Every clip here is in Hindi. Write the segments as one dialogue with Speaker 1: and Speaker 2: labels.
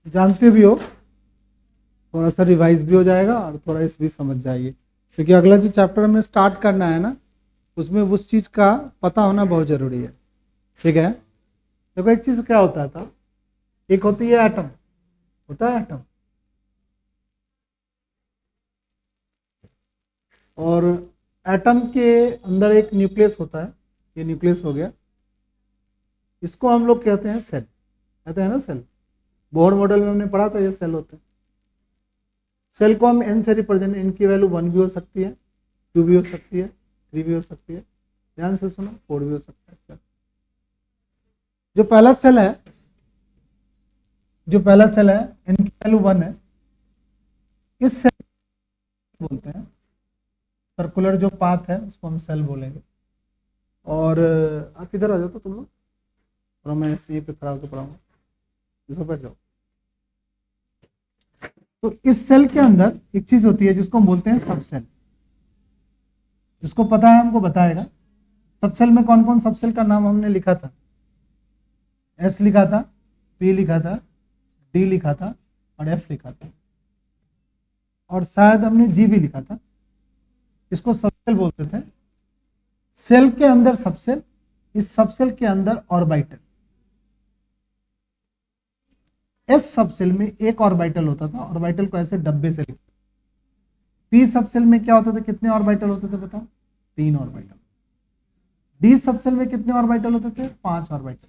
Speaker 1: जानते भी हो, थोड़ा सा रिवाइज भी हो जाएगा और थोड़ा इस भी समझ जाएगी, क्योंकि अगला जो चैप्टर हमें स्टार्ट करना है ना, उसमें उस चीज़ का पता होना बहुत ज़रूरी है। ठीक है, देखो एक चीज़ क्या होता था, एक होती है एटम, होता है एटम, और एटम के अंदर एक न्यूक्लियस होता है, ये न्यूक्लियस हो गया, इसको हम लोग कहते हैं सेल, कहते हैं ना सेल। बोहर मॉडल में हमने पढ़ा था ये सेल होते हैं। सेल को हम एन से रिप्रेजेंट, इनकी वैल्यू 1 भी हो सकती है, 2 भी हो सकती है, 3 भी हो सकती है, ध्यान से सुनो, 4 भी हो सकता है। जो पहला सेल है, इनकी वैल्यू 1 है, इस सेल बोलते हैं, सर्कुलर जो पाथ है उसको हम सेल बोलेंगे। और आप इधर आ जाओ तो तुम लोग, और मैं ऐसे पे खड़ा होकर पढ़ाऊंगा, इसमें बैठ जाओ। तो इस सेल के अंदर एक चीज होती है जिसको हम बोलते हैं सब सेल, जिसको पता है हमको बताएगा। सब सेल में कौन कौन सब सेल का नाम हमने लिखा था, एस लिखा था, पी लिखा था, डी लिखा था और एफ लिखा था, और शायद हमने जी भी लिखा था। इसको सबसेल बोलते थे। सेल के अंदर सबसेल, इस सबसेल के अंदर ऑर्बिटल, एस सबसेल में एक ऑर्बिटल होता था, ऑर्बिटल को ऐसे डब्बे से लिखते। पी सबसेल में क्या होता था, कितने ऑर्बिटल होते थे बताओ, 3 ऑर्बिटल। डी सबसेल में कितने ऑर्बिटल होते थे, 5 ऑर्बिटल,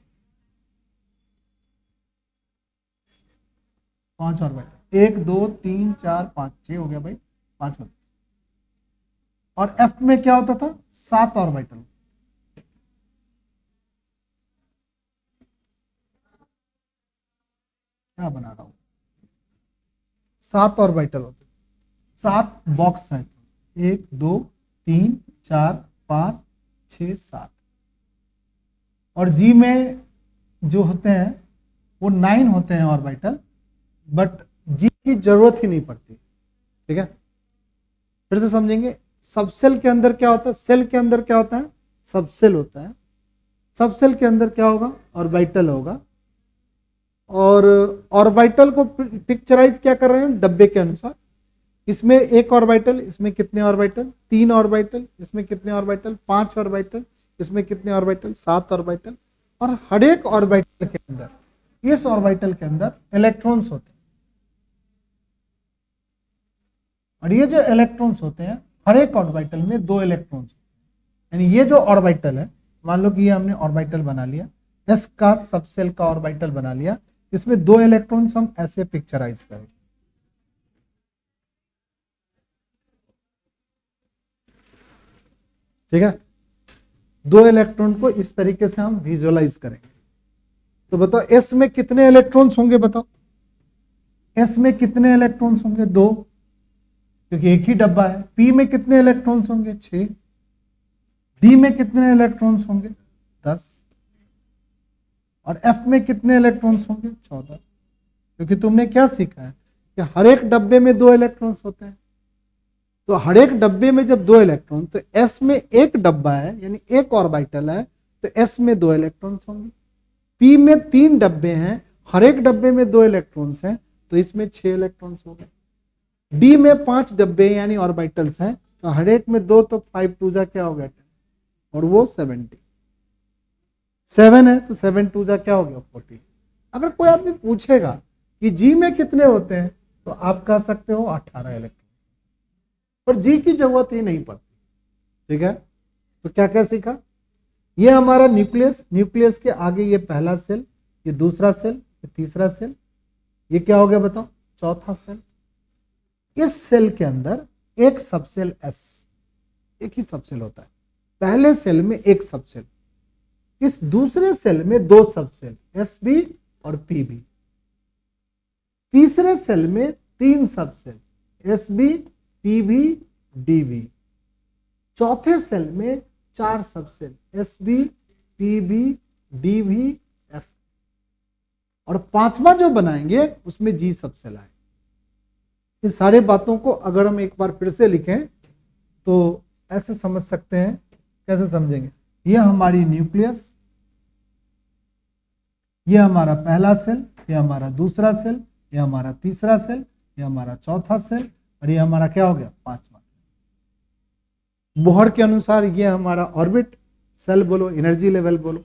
Speaker 1: 5 ऑर्बिटल, 1 2 3 4 5 6 हो गया भाई, 5 ऑर्बिटल। और एफ में क्या होता था, 7 ऑर्बिटल। क्या बना रहा हूं, 7 ऑर्बिटल होते, 7 बॉक्स है, 1 2 3 4 5 6 7। और जी में जो होते हैं वो 9 होते हैं ऑर्बिटल, बट जी की जरूरत ही नहीं पड़ती। ठीक है, फिर से समझेंगे। सबसेल के अंदर क्या होता है, सेल के अंदर क्या होता है, सबसेल होता है। सबसेल के अंदर क्या होगा, ऑर्बिटल होगा, और ऑर्बिटल को पिक्चराइज क्या कर रहे हैं, डब्बे के अनुसार। इसमें एक ऑर्बिटल, इसमें कितने ऑर्बिटल, 3 ऑर्बिटल, इसमें कितने ऑर्बिटल, 5 ऑर्बिटल, इसमें कितने ऑर्बिटल, 7 ऑर्बिटल। और हर एक ऑर्बिटल के अंदर, इस ऑर्बिटल के अंदर इलेक्ट्रॉन्स होते हैं, और ये जो इलेक्ट्रॉन्स होते हैं, हर एक ऑर्बिटल में 2 इलेक्ट्रॉन्स होते हैं। यानी ये जो ऑर्बिटल है, मान लो कि ये हमने ऑर्बिटल बना लिया, एस का सबसेल का ऑर्बिटल बना लिया, इसमें 2 इलेक्ट्रॉन्स हम ऐसे पिक्चराइज करेंगे। ठीक है, 2 इलेक्ट्रॉन को इस तरीके से हम विजुअलाइज करेंगे। तो बताओ एस में कितने इलेक्ट्रॉन्स होंगे, बताओ एस में कितने इलेक्ट्रॉन्स होंगे, 2, क्योंकि एक ही डब्बा है। पी में कितने इलेक्ट्रॉन्स होंगे, 6। डी में कितने इलेक्ट्रॉन्स होंगे, 10। और एफ में कितने इलेक्ट्रॉन्स होंगे, 14। क्योंकि तुमने क्या सीखा है कि हर एक डब्बे में 2 इलेक्ट्रॉन्स होते हैं। तो हर एक डब्बे में जब 2 इलेक्ट्रॉन, तो एस में एक डब्बा है यानी एक ऑर्बिटल है, तो एस में 2 इलेक्ट्रॉन्स होंगे। पी में 3 डब्बे हैं, हर एक डब्बे में 2 इलेक्ट्रॉन्स हैं, तो इसमें 6 इलेक्ट्रॉन्स हो गए। डी में 5 डब्बे यानी ऑर्बिटल्स हैं, तो हर एक में 2, तो 5 2 जा क्या हो गया, 10, और वो 70। 7 है तो 7 2 जा क्या हो गया, 40। अगर कोई आदमी पूछेगा कि जी में कितने होते हैं, तो आप कह सकते हो 18 इलेक्ट्रॉन, पर जी की जरूरत ही नहीं पड़ती। ठीक है, तो क्या क्या सीखा, ये हमारा न्यूक्लियस, न्यूक्लियस के आगे ये पहला सेल, ये दूसरा सेल, ये तीसरा सेल, ये क्या हो गया बताओ, चौथा सेल। इस सेल के अंदर एक सबसेल एस, एक ही सबसेल होता है। पहले सेल में एक सबसेल, इस दूसरे सेल में 2 सबसेल, एस बी और पी बी। तीसरे सेल में 3 subcell, S B, P B, D B. चौथे सेल में 4 subcell, S B, P B, D B, F. और 5वां जो बनाएंगे उसमें जी सबसेल आए। इन सारे बातों को अगर हम एक बार फिर से लिखें तो ऐसे समझ सकते हैं, कैसे समझेंगे, यह हमारी न्यूक्लियस, यह हमारा पहला सेल, यह हमारा दूसरा सेल, ये हमारा तीसरा सेल, ये हमारा चौथा सेल, और ये हमारा क्या हो गया, पांचवा। बोहर के अनुसार ये हमारा ऑर्बिट, सेल बोलो, एनर्जी लेवल बोलो,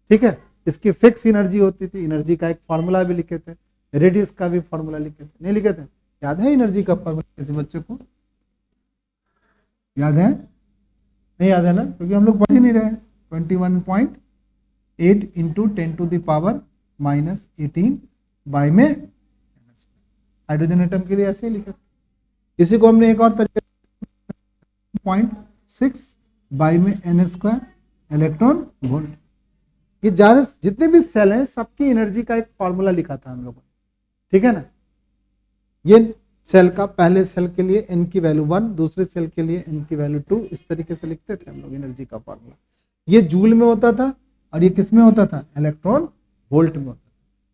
Speaker 1: ठीक है। इसकी फिक्स एनर्जी होती थी, एनर्जी का एक फॉर्मूला भी लिखे थे, रेडियस का भी फॉर्मूला लिखे थे, नहीं लिखे थे? याद है एनर्जी का फॉर्मूला किसी बच्चे को? याद है? नहीं याद है ना, क्योंकि हम लोग पढ़ ही नहीं रहे हैं। 21.8 इंटू 10⁻⁻18 बाय में हाइड्रोजन एटम के लिए ऐसे ही लिखा। इसी को हमने एक और तरीके 0.6 बाय में n² इलेक्ट्रॉन वोल्ट। ये जितने भी सेल हैं सबकी एनर्जी का एक फॉर्मूला लिखा था हम लोगों ने, ठीक है ना। ये सेल का पहले सेल के लिए n की वैल्यू 1, दूसरे सेल के लिए n की वैल्यू 2, इस तरीके से लिखते थे हम लोग एनर्जी का फॉर्मूला। ये जूल में होता था और ये किस में होता था, इलेक्ट्रॉन वोल्ट में होता था।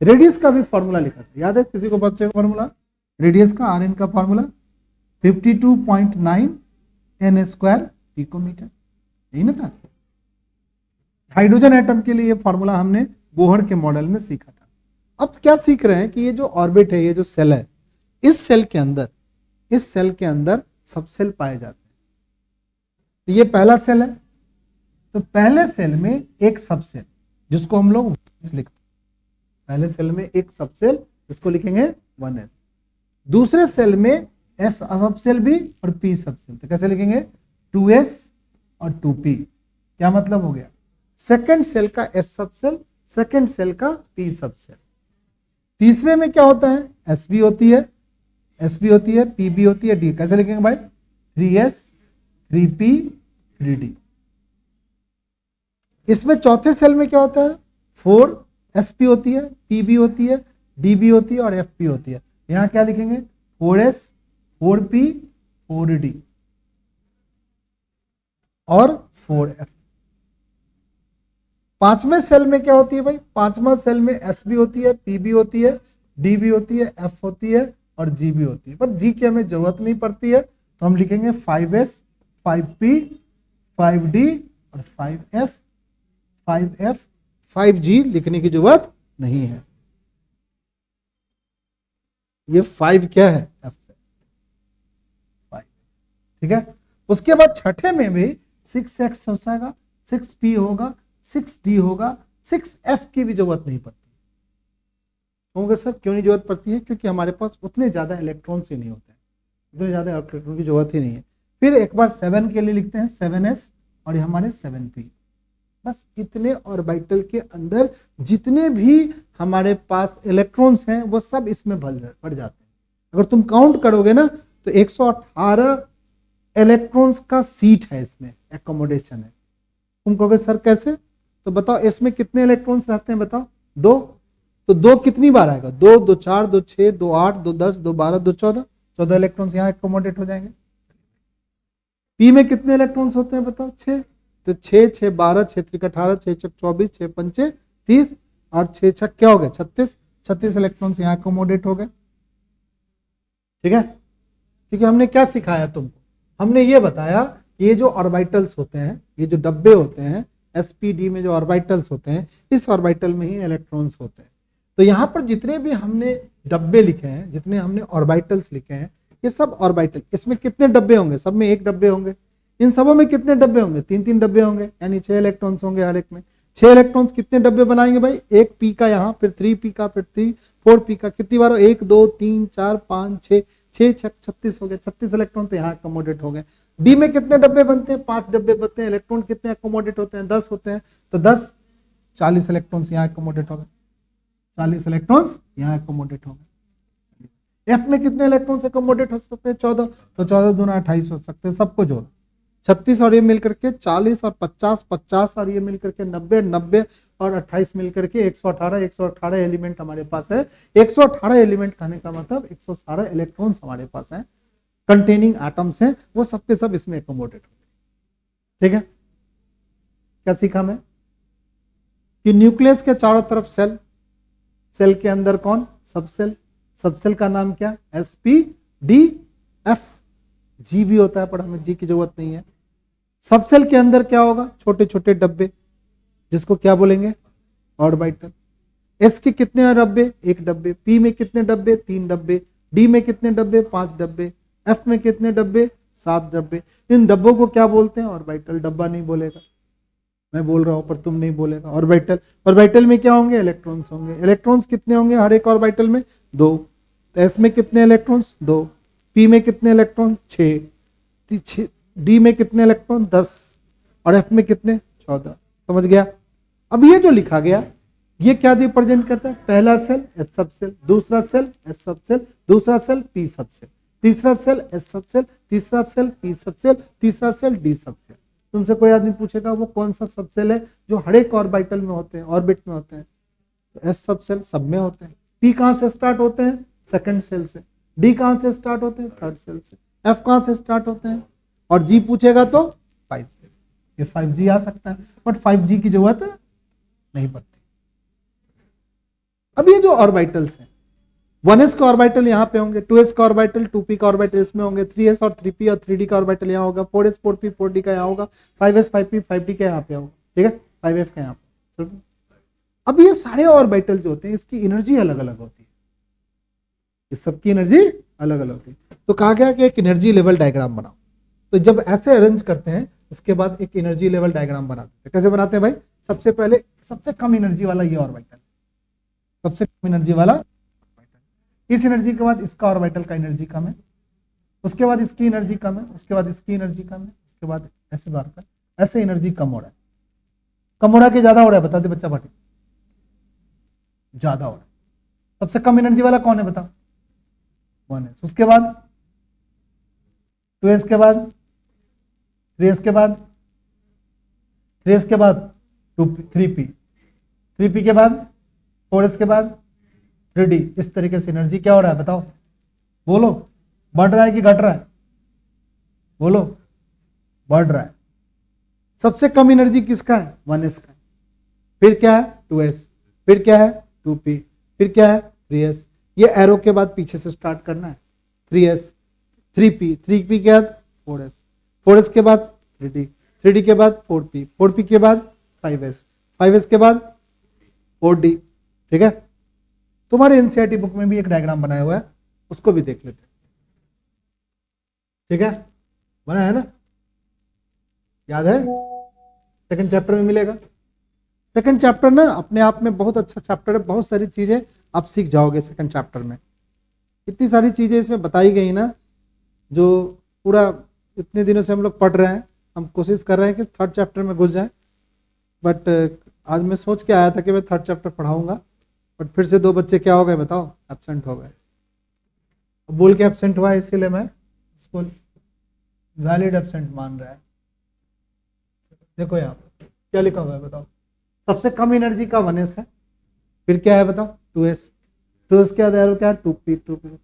Speaker 1: रेडियस का भी फॉर्मूला लिखा था, याद है किसी को बच्चे का फॉर्मूला? रेडियस का Rn का फॉर्मूला 52.9 n² पिकोमीटर, यही ना था। हाइड्रोजन एटम के लिए ये फॉर्मूला हमने बोहर के मॉडल में सीखा था। अब क्या सीख रहे हैं कि ये जो ऑर्बिट है, ये जो सेल है, इस सेल के अंदर सब सेल पाए जाते हैं। तो ये पहला सेल है, तो पहले सेल में एक सबसेल जिसको हम लोग 1s लिखते हैं। पहले सेल में एक सबसेल, इसको लिखेंगे 1s। दूसरे सेल में s सबसेल भी और p सबसेल, तो कैसे लिखेंगे, 2s और 2p। क्या मतलब हो गया, सेकंड सेल का s सबसेल, सेकंड सेल का p सबसेल। तीसरे में क्या होता है, s भी होती है, p भी होती है, d। कैसे लिखेंगे भाई, 3s 3p 3d। इसमें चौथे सेल में क्या होता है, 4sp होती है, p भी होती है, d भी होती है और fp होती है। यहां क्या लिखेंगे, 4s 4p 4d और 4f। पांचवें सेल में क्या होती है भाई, पांचवा सेल में s भी होती है, p भी होती है, d भी होती है, f होती है और g भी होती है। पर g की हमें जरूरत नहीं पड़ती है, तो हम लिखेंगे 5s 5p 5d और 5f 5f 5g लिखने की जरूरत नहीं है। ये 5 क्या है, f 5, ठीक है। उसके बाद छठे में भी 6x हो जाएगा, 6p होगा, 6d होगा, 6f की भी जरूरत नहीं पड़ती। होंगे सर क्यों नहीं जरूरत पड़ती है, क्योंकि हमारे पास उतने ज्यादा इलेक्ट्रॉन्स ही नहीं होते हैं, उतने ज्यादा इलेक्ट्रॉन की जरूरत ही नहीं है। फिर एक बार 7 के लिए लिखते हैं 7s और ये हमारे 7p। बस इतने ऑर्बिटल के अंदर जितने भी हमारे पास इलेक्ट्रॉन्स हैं वो सब इसमें भर जाते हैं। अगर तुम काउंट करोगे ना तो 118 इलेक्ट्रॉन्स का सीट है, इसमें एकोमोडेशन है। तुम कहोगे सर कैसे, तो बताओ इसमें कितने इलेक्ट्रॉन्स रहते हैं, बताओ, 2। तो 2 कितनी बार आएगा, 2 2 4 2 6 2 8 2 10 2 12 2 14, 14 इलेक्ट्रॉन्स यहाँ एकोमोडेट हो जाएंगे। पी में कितने इलेक्ट्रॉन्स होते हैं बताओ, 6। तो 6 6 12 6 3 18 6 6 24 6 5 30 और 6 6 क्या हो गए 36, 36 इलेक्ट्रॉन्स यहाँ एकोमोडेट हो गए, ठीक है। क्योंकि हमने क्या सिखाया तुमको, हमने ये बताया ये जो ऑर्बिटल्स होते हैं, ये जो डब्बे होते हैं एसपीडी में जो ऑर्बिटल्स होते हैं, इस ऑर्बिटल में ही इलेक्ट्रॉन्स होते हैं। तो यहाँ पर जितने भी हमने डब्बे लिखे हैं, जितने हमने ऑर्बिटल्स लिखे हैं, ये सब ऑर्बिटल। इसमें कितने डब्बे होंगे, सब में एक डब्बे होंगे। इन सबों में कितने डब्बे होंगे, 3 डब्बे होंगे, यानी 6 इलेक्ट्रॉन्स होंगे हर एक में। 6 इलेक्ट्रॉन्स कितने डब्बे बनाएंगे भाई, एक पी का यहाँ, फिर 3p का, फिर 4p का, कितनी बार, 1 2 3 4 5 6 6 36 हो गए, 36 इलेक्ट्रॉन तो यहाँ अकोमोडेट हो गए। डी में कितने डब्बे बनते हैं, 5 डब्बे बनते हैं। इलेक्ट्रॉन कितने अकोमोडेट होते हैं, 10 होते हैं, तो 10 40 इलेक्ट्रॉन्स यहाँ अकोमोडेट हो गए, 40 इलेक्ट्रॉन्स यहाँ अकोमोडेट हो गए। एफ में कितने इलेक्ट्रॉन्स अकोमोडेट हो सकते हैं, 14, तो 14 दूना 28 हो सकते हैं। सबको जोड़, 36 और ये मिलकर के 40 और 50 50 और ये मिलकर के 90 90 और 28 मिलकर के 118 एलिमेंट हमारे पास है। 118 एलिमेंट कहने का मतलब 118 इलेक्ट्रॉन्स हमारे पास है, कंटेनिंग एटम्स हैं, वो सब के सब इसमें अकोमोडेट होते हैं, ठीक है। क्या सीखा मैं कि न्यूक्लियस के चारों तरफ सेल, सेल के अंदर कौन, सबसेल, सबसेल का नाम क्या, SPDF। जी भी होता है पर हमें जी की जरूरत नहीं है। सबसेल के अंदर क्या होगा, छोटे छोटे डब्बे, जिसको क्या बोलेंगे, ऑर्बिटल। एस के कितने डब्बे, एक डब्बे, पी में कितने डब्बे, 3 डब्बे, डी में कितने डब्बे, 5 डब्बे, एफ में कितने डब्बे, 7 डब्बे। इन डब्बों को क्या बोलते हैं, ऑर्बिटल। डब्बा नहीं बोलेगा, मैं बोल रहा हूं पर तुम नहीं बोलेगा। ऑर्बिटल, ऑर्बिटल में क्या होंगे, इलेक्ट्रॉन्स होंगे। इलेक्ट्रॉन्स कितने होंगे हर एक ऑर्बिटल में, 2। तो एस में कितने इलेक्ट्रॉन्स, 2। पी में कितने इलेक्ट्रॉन, 6। डी में कितने इलेक्ट्रॉन, 10। और एफ में कितने, 14। समझ गया। अब ये जो लिखा गया ये क्या रिप्रेजेंट करता है, पहला सेल एस सब सेल, दूसरा सेल एस सब सेल, दूसरा सेल पी सब सेल, तीसरा सेल एस सब सेल, तीसरा सेल पी सब सेल, तीसरा सेल डी सब सेल। तुमसे कोई आदमी पूछेगा वो कौन सा सब सेल है जो हर एक ऑर्बिटल में होते हैं, ऑर्बिट में होते हैं, तो एस सब सेल सब में होते हैं। पी कहां से स्टार्ट होते हैं, सेकंड सेल से। डी कहां से स्टार्ट होते हैं, थर्ड सेल से। एफ कहां से स्टार्ट होते हैं, और जी पूछेगा तो 5 से। ये 5G आ सकता है, बट 5G की जरूरत नहीं पड़ती। अब ये जो ऑर्बिटल्स हैं, 1s का ऑर्बिटल यहाँ पे होंगे, 2s का ऑर्बिटल 2p का ऑर्बिटल इसमें होंगे, 3s और 3p और 3d का ऑर्बिटल यहाँ होगा, 4s 4p 4d का यहाँ होगा, 5s 5p 5d का यहाँ पे होगा, ठीक है, 5f का यहाँ पे। अब ये सारे ऑर्बिटल जो होते हैं इसकी एनर्जी अलग अलग होती है, इस सबकी एनर्जी अलग अलग होती है। तो कहा गया कि एक एनर्जी लेवल डायग्राम बनाओ। तो जब ऐसे अरेंज करते हैं उसके बाद एक एनर्जी लेवल डायग्राम बनाते हैं। कैसे बनाते हैं भाई, सबसे पहले सबसे कम एनर्जी वाला ये ऑर्बिटल, सबसे कम एनर्जी वाला ऑर्बिटल, इस एनर्जी के बाद इसका ऑर्बिटल का एनर्जी कम है, उसके बाद इसकी एनर्जी कम है, उसके बाद इसकी एनर्जी कम है, उसके बाद ऐसे बार पर ऐसे एनर्जी कम हो रहा है। कम हो रहा है कि ज्यादा हो रहा है, बता दे बच्चा पाटी, ज्यादा हो रहा है। सबसे कम एनर्जी वाला कौन है बताओ, 1s। उसके बाद 2s के बाद 3s के बाद 3s के बाद 3p 3p के बाद 4s के बाद 3d। इस तरीके से एनर्जी क्या हो रहा है बताओ, बोलो, बढ़ रहा है कि घट रहा है, बोलो, बढ़ रहा है। सबसे कम एनर्जी किसका है, 1s का है। फिर क्या है 2s, फिर क्या है 2p, फिर क्या है 3s। ये एरो के बाद पीछे से स्टार्ट करना है, 3s, 3p, 3p के बाद 4s, 4s के बाद 3d, 3d के बाद 4p, 4p के बाद 5s, 5s के बाद 4d। ठीक है, तुम्हारे एनसीईआरटी बुक में भी एक डायग्राम बनाया हुआ है, उसको भी देख लेते हैं। ठीक है, बना है ना, याद है, सेकंड चैप्टर में मिलेगा। सेकंड चैप्टर ना अपने आप में बहुत अच्छा चैप्टर है, बहुत सारी चीजें आप सीख जाओगे सेकंड चैप्टर में। इतनी सारी चीजें इसमें बताई गई ना, जो पूरा इतने दिनों से हम लोग पढ़ रहे हैं। हम कोशिश कर रहे हैं कि थर्ड चैप्टर में घुस जाएं, बट आज मैं सोच के आया था कि मैं थर्ड चैप्टर पढ़ाऊंगा, बट फिर से 2 बच्चे क्या हो गए बताओ, एब्सेंट हो गए। बोल के एब्सेंट हुआ, इसीलिए मैं इसको वैलिड एब्सेंट मान रहा है। देखो यहाँ क्या लिखा हुआ है बताओ, सबसे कम एनर्जी का 1s है, फिर क्या है बताओ 2s, 2s के बाद क्या है 2p, 2p।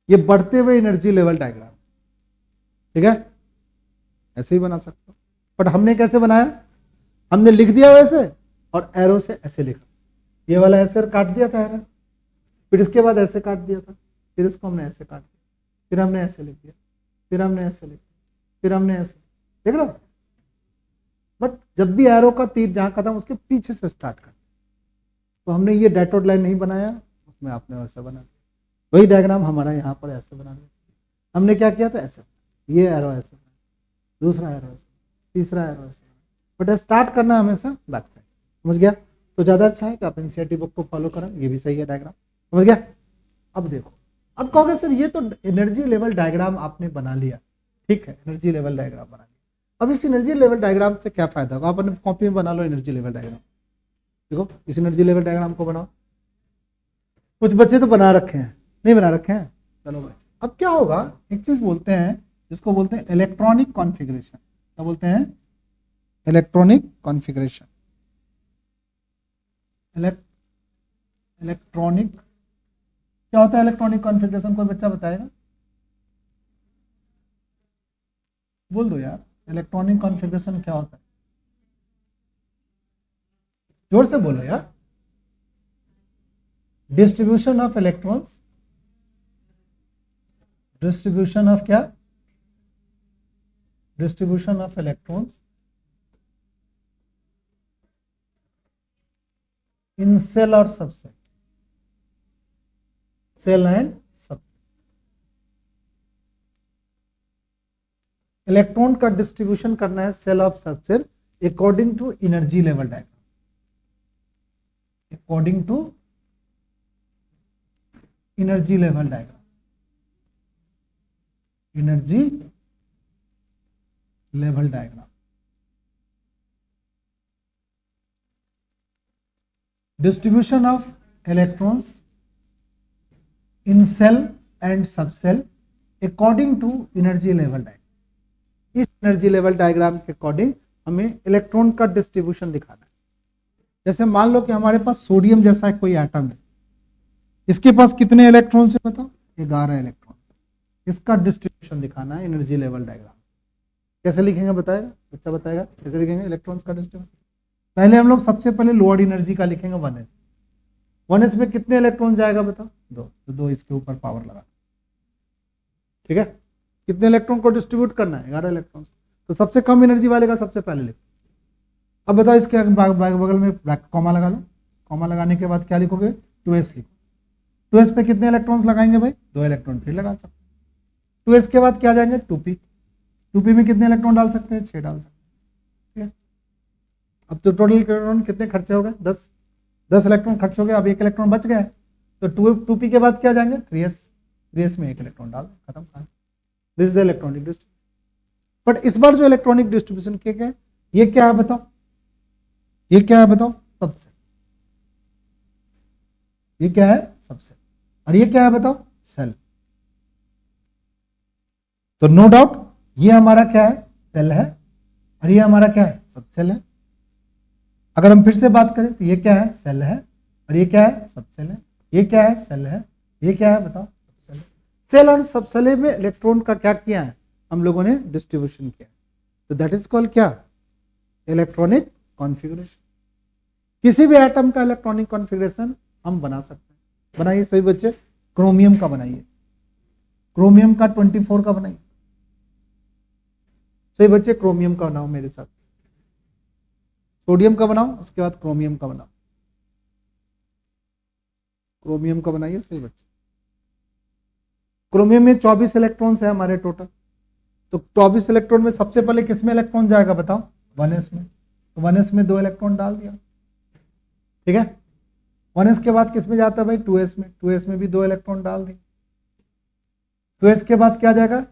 Speaker 1: ये बढ़ते हुए एनर्जी लेवल डायग्राम, ठीक है, ऐसे ही बना सकते हो। बट हमने कैसे बनाया, हमने लिख दिया वैसे और एरो से ऐसे लिखा, ये वाला ऐसे काट दिया था एरो, फिर इसके बाद ऐसे काट दिया था, फिर इसको हमने ऐसे काट दिया, फिर हमने ऐसे लिख दिया, फिर हमने ऐसे लिख दिया, फिर हमने ऐसे, देख लो। बट जब भी एरो का तीर जहां खत्म उसके पीछे से स्टार्ट कर, तो हमने ये डैटोड लाइन नहीं बनाया, उसमें आपने वैसे बना दिया। वही डायग्राम हमारा यहाँ पर ऐसे बना दिया। हमने क्या किया था, ऐसे, ये एरो ऐसे, दूसरा एरो ऐसे, तीसरा एरो ऐसे, बट स्टार्ट करना हमेशा बैक साइड। समझ गया, तो ज्यादा अच्छा है कि आप एनसीईआरटी बुक को फॉलो करें, ये भी सही है डायग्राम। समझ गया। अब देखो, अब कहोगे सर ये तो एनर्जी लेवल डायग्राम आपने बना लिया, ठीक है, एनर्जी लेवल डायग्राम बना लिया। अब इस एनर्जी लेवल डायग्राम से क्या फायदा होगा, आप अपने कॉपी में बना लो एनर्जी लेवल डायग्राम। देखो इस एनर्जी लेवल डायग्राम को बनाओ। कुछ बच्चे तो बना रखे हैं, नहीं बना रखे हैं, चलो भाई। अब क्या होगा, एक चीज बोलते हैं जिसको बोलते हैं इलेक्ट्रॉनिक कॉन्फ़िगरेशन। क्या बोलते हैं, इलेक्ट्रॉनिक कॉन्फ़िगरेशन। इलेक्ट्रॉनिक क्या होता है, इलेक्ट्रॉनिक कॉन्फ़िगरेशन कोई बच्चा बताएगा, बोल दो यार, इलेक्ट्रॉनिक कॉन्फ़िगरेशन क्या होता है, जोर से बोलो यार। Distribution of electrons, distribution of क्या, distribution of electrons in shell और subshell, shell and subshell. Electron का डिस्ट्रीब्यूशन करना है shell of subshell according to energy level diagram, according to energy level diagram, energy level diagram. Distribution of electrons in shell and subshell according to energy level diagram. इस एनर्जी लेवल डायग्राम के अकॉर्डिंग हमें इलेक्ट्रॉन का डिस्ट्रीब्यूशन दिखाना है। जैसे मान लो कि हमारे पास सोडियम जैसा कोई एटम है, इसके पास कितने इलेक्ट्रॉन्स है बताओ, 11 इलेक्ट्रॉन। इसका डिस्ट्रीब्यूशन दिखाना है एनर्जी लेवल डायग्राम। कैसे लिखेंगे बताएगा बच्चा, बताएगा कैसे लिखेंगे इलेक्ट्रॉन्स का डिस्ट्रीब्यूशन। पहले हम लोग सबसे पहले लोअर एनर्जी का लिखेंगे 1s। 1s में कितने इलेक्ट्रॉन जाएगा बताओ, 2, तो 2 इसके ऊपर पावर लगा, ठीक है। कितने इलेक्ट्रॉन को डिस्ट्रीब्यूट करना है, 11 इलेक्ट्रॉन। तो सबसे कम एनर्जी वाले का सबसे पहले लिखो। अब बताओ इसके बगल में कॉमा लगा लो, कॉमा लगाने के बाद क्या लिखोगे, 2s लिखो। 2s पे कितने इलेक्ट्रॉन्स लगाएंगे भाई, 2 इलेक्ट्रॉन फिर लगा सकते। 2s के बाद क्या जाएंगे 2p, 2p में कितने इलेक्ट्रॉन डाल सकते हैं, 6 डाल सकते हैं, ठीक है। अब तो टोटल इलेक्ट्रॉन कितने खर्चे हो गए, 10 इलेक्ट्रॉन खर्च हो गए। अब 1 इलेक्ट्रॉन बच गए, तो 2p के बाद क्या जाएंगे 3s में 1 इलेक्ट्रॉन डाल, खत्म। This is the electronic distribution. But इस बार जो इलेक्ट्रॉनिक डिस्ट्रीब्यूशन क्या है, ये क्या है बताओ, ये क्या है बताओ, सबसेल। ये क्या है सबसेल, और ये क्या है बताओ, सेल। तो नो डाउट ये हमारा क्या है, सेल है, और ये हमारा क्या है, सबसेल है। अगर हम फिर से बात करें तो ये क्या है, सेल है, और ये क्या है, सबसेल है। ये क्या है, सेल है, ये क्या है बताओ, सबसेल है। सेल और सबसेल में इलेक्ट्रॉन का क्या किया है हम लोगों ने, डिस्ट्रीब्यूशन किया। तो दैट इज कॉल्ड क्या, इलेक्ट्रॉनिक कॉन्फ़िगरेशन। किसी भी एटम का इलेक्ट्रॉनिक कॉन्फ़िगरेशन हम बना सकते हैं। बनाइए सभी बच्चे, क्रोमियम का बनाइए, क्रोमियम का 24 का बनाइए। सही बच्चे क्रोमियम का बनाओ मेरे साथ, सोडियम का बनाओ, उसके बाद क्रोमियम का बनाओ। क्रोमियम का बनाइए सही बच्चे। क्रोमियम में 24 इलेक्ट्रॉन्स है हमारे टोटल। तो 24 इलेक्ट्रॉन में सबसे पहले किस में इलेक्ट्रॉन जाएगा बताओ, 1s में। तो 1s में 2 इलेक्ट्रॉन डाल दिया, ठीक है। 1s के बाद किस में जाता है भाई, 2s में। 2s में भी 2 इलेक्ट्रॉन डाल दिए। 2s के बाद क्या जाएगा,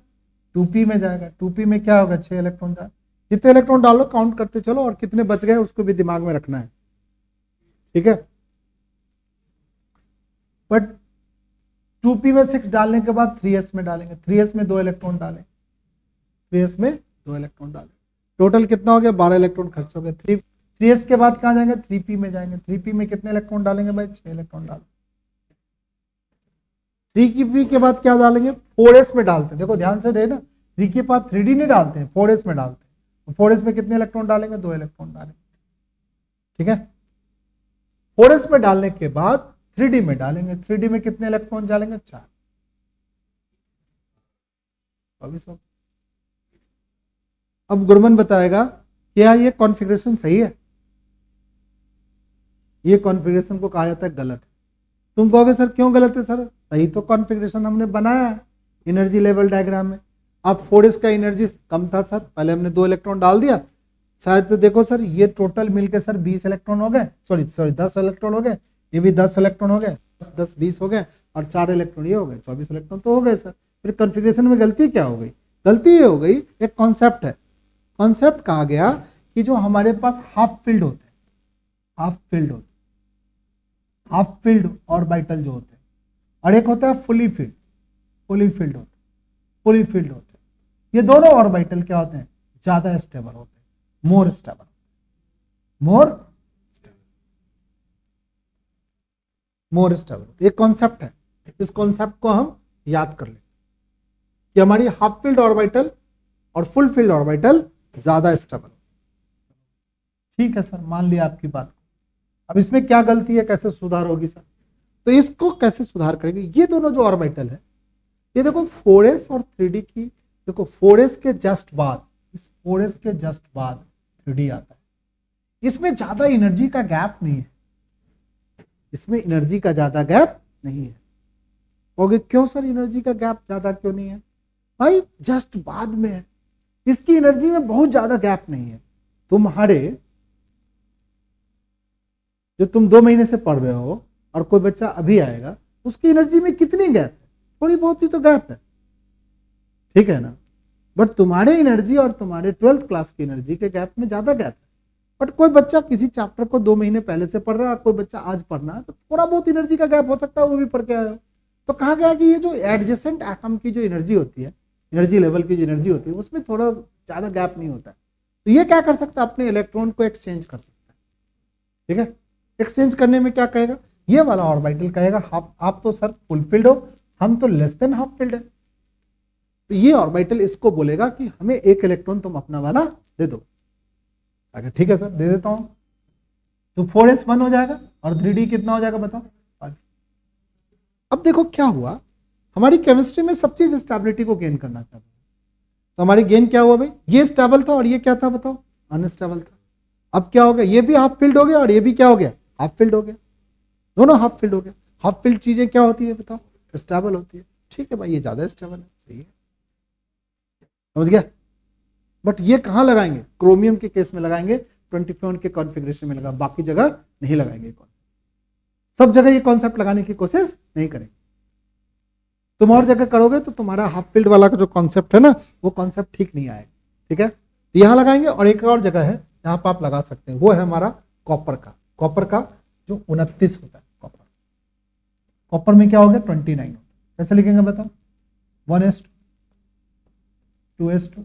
Speaker 1: 2p में जाएगा। 2p में क्या होगा, 6 इलेक्ट्रॉन डाल। जितने इलेक्ट्रॉन डालो काउंट करते चलो, और कितने बच गए उसको भी दिमाग में रखना है, ठीक है। बट 2p में 6 डालने के बाद 3s में डालेंगे। 3s में 2 इलेक्ट्रॉन डालें, 3s में 2 इलेक्ट्रॉन डालें। टोटल कितना हो गया, 12 इलेक्ट्रॉन खर्च हो गए। 3s के बाद कहां जाएंगे, 3p में जाएंगे। 3p में कितने इलेक्ट्रॉन डालेंगे भाई, 6 इलेक्ट्रॉन डालेंगे। 3p के बाद क्या डालेंगे, 4s में डालते हैं। देखो ध्यान से रहे ना, 3 के बाद 3d नहीं डालते हैं, 4s में डालते हैं। तो 4s में कितने इलेक्ट्रॉन डालेंगे, 2 इलेक्ट्रॉन डालेंगे, ठीक है। 4s में डालने के बाद 3d में डालेंगे। 3d में कितने इलेक्ट्रॉन डालेंगे, 4। अब गुरमन बताएगा क्या ये कॉन्फ़िगरेशन सही है, ये कॉन्फ़िगरेशन को कहा जाता है गलत है। तुम कहोगे सर क्यों गलत है सर, सही तो कॉन्फ़िगरेशन हमने बनाया है एनर्जी लेवल डायग्राम में। अब 4s का एनर्जी कम था सर, पहले हमने 2 इलेक्ट्रॉन डाल दिया शायद। तो देखो सर ये टोटल मिलके सर 20 इलेक्ट्रॉन हो गए, सॉरी 10 इलेक्ट्रॉन हो गए, ये भी 10 इलेक्ट्रॉन हो गए, 10 20 हो गए, और 4 इलेक्ट्रॉन ये हो गए, 24 इलेक्ट्रॉन तो हो गए सर। फिर कॉन्फ़िगरेशन में गलती क्या हो गई, गलती ये हो गई, एक कॉन्सेप्ट है। कॉन्सेप्ट कहा गया कि जो हमारे पास हाफ फील्ड होते हैं, हाफ फील्ड होते, हाफ फील्ड ऑर्बिटल जो होते हैं, और एक होता है फुली फील्ड, फुली फील्ड होते, फुली फील्ड होते। ये दोनों ऑर्बिटल क्या होते हैं, ज्यादा स्टेबल होते हैं, मोर स्टेबल, मोर मोर स्टेबल। एक कॉन्सेप्ट है, इस कॉन्सेप्ट को हम याद कर लें कि हमारी हाफ फील्ड ऑर्बिटल और फुल फील्ड ऑर्बिटल ज्यादा स्टेबल। ठीक है सर, मान लिया आपकी बात को। अब इसमें क्या गलती है, कैसे सुधार होगी सर, तो इसको कैसे सुधार करेंगे। ये दोनों जो ऑर्बिटल है, ये देखो 4s और 3d की, देखो 4s के जस्ट बाद, इस 4s के जस्ट बाद 3d आता है। इसमें ज्यादा एनर्जी का गैप नहीं है, इसमें एनर्जी का ज्यादा गैप नहीं है। कहोगे क्यों सर एनर्जी का गैप ज्यादा क्यों नहीं है? भाई जस्ट बाद में है, इसकी एनर्जी में बहुत ज्यादा गैप नहीं है। तुम्हारे जो तुम 2 महीने से पढ़ रहे हो और कोई बच्चा अभी आएगा, उसकी एनर्जी में कितनी गैप है? थोड़ी बहुत ही तो गैप है, ठीक है ना। बट तुम्हारे एनर्जी और तुम्हारे 12th क्लास की एनर्जी के गैप में ज्यादा गैप है। बट कोई बच्चा किसी चैप्टर को 2 महीने पहले से पढ़ रहा है, कोई बच्चा आज पढ़ना है, तो थोड़ा बहुत एनर्जी का गैप हो सकता है, वो भी पढ़ के आया। तो कहा गया कि ये जो एडजेसेंट एटम की जो एनर्जी होती है, एनर्जी लेवल की जो एनर्जी होती है, उसमें थोड़ा ज्यादा गैप नहीं होता है। तो ये क्या कर सकता है, अपने इलेक्ट्रॉन को एक्सचेंज कर सकता है, ठीक है। एक्सचेंज करने में क्या कहेगा, ये वाला ऑर्बिटल कहेगा हाफ, आप तो सर फुलफिल्ड हो, हम तो लेस देन हाफ फिल्ड है। तो ये ऑर्बिटल इसको बोलेगा कि हमें एक इलेक्ट्रॉन तुम अपना वाला दे दो। अगर ठीक है सर दे देता हूं, तो 4s1 हो जाएगा और 3d कितना हो जाएगा बताओ 5। अब देखो क्या हुआ, हमारी केमिस्ट्री में सब चीज स्टेबिलिटी को गेन करना चाहता है। तो हमारी गेन क्या हुआ भाई, ये स्टेबल था और ये क्या था बताओ, अनस्टेबल था। अब क्या हो गया, ये भी हाफ फील्ड हो गया और ये भी क्या हो गया, हाफ फील्ड हो गया, दोनों हाफ फील्ड हो गया। हाफ फील्ड चीजें क्या होती है बताओ, स्टेबल होती है। ठीक है भाई, ये ज्यादा स्टेबल है, सही है, समझ गया। बट ये कहां लगाएंगे, क्रोमियम के केस में लगाएंगे, 24 के कॉन्फ़िगरेशन में लगा, बाकी जगह नहीं लगाएंगे। सब जगह ये कॉन्सेप्ट लगाने की कोशिश नहीं करेंगे। तुम और जगह करोगे तो तुम्हारा हाफ फील्ड वाला का जो कॉन्सेप्ट है ना, वो कॉन्सेप्ट ठीक नहीं आएगा, ठीक है। तो यहां लगाएंगे और एक और जगह है जहां पर आप लगा सकते हैं, वो है हमारा कॉपर का। कॉपर का जो 29 होता है, कॉपर, कॉपर में क्या हो गया 29 होता है। कैसे लिखेंगे बताओ, 1s2 2s2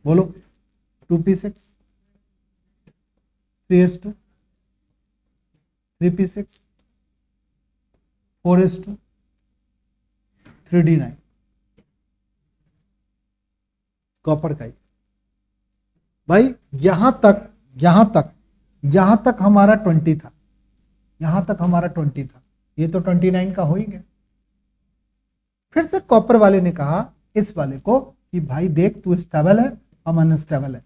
Speaker 1: बोलो, 2p6 3s2 3p6 4s2 3d9, copper का ही। भाई यहां तक हमारा 20 था, यहां तक हमारा 20 था, ये तो 29 का हो ही गया। फिर से कॉपर वाले ने कहा इस वाले को कि भाई देख तू स्टेबल है, हम अनस्टेबल है,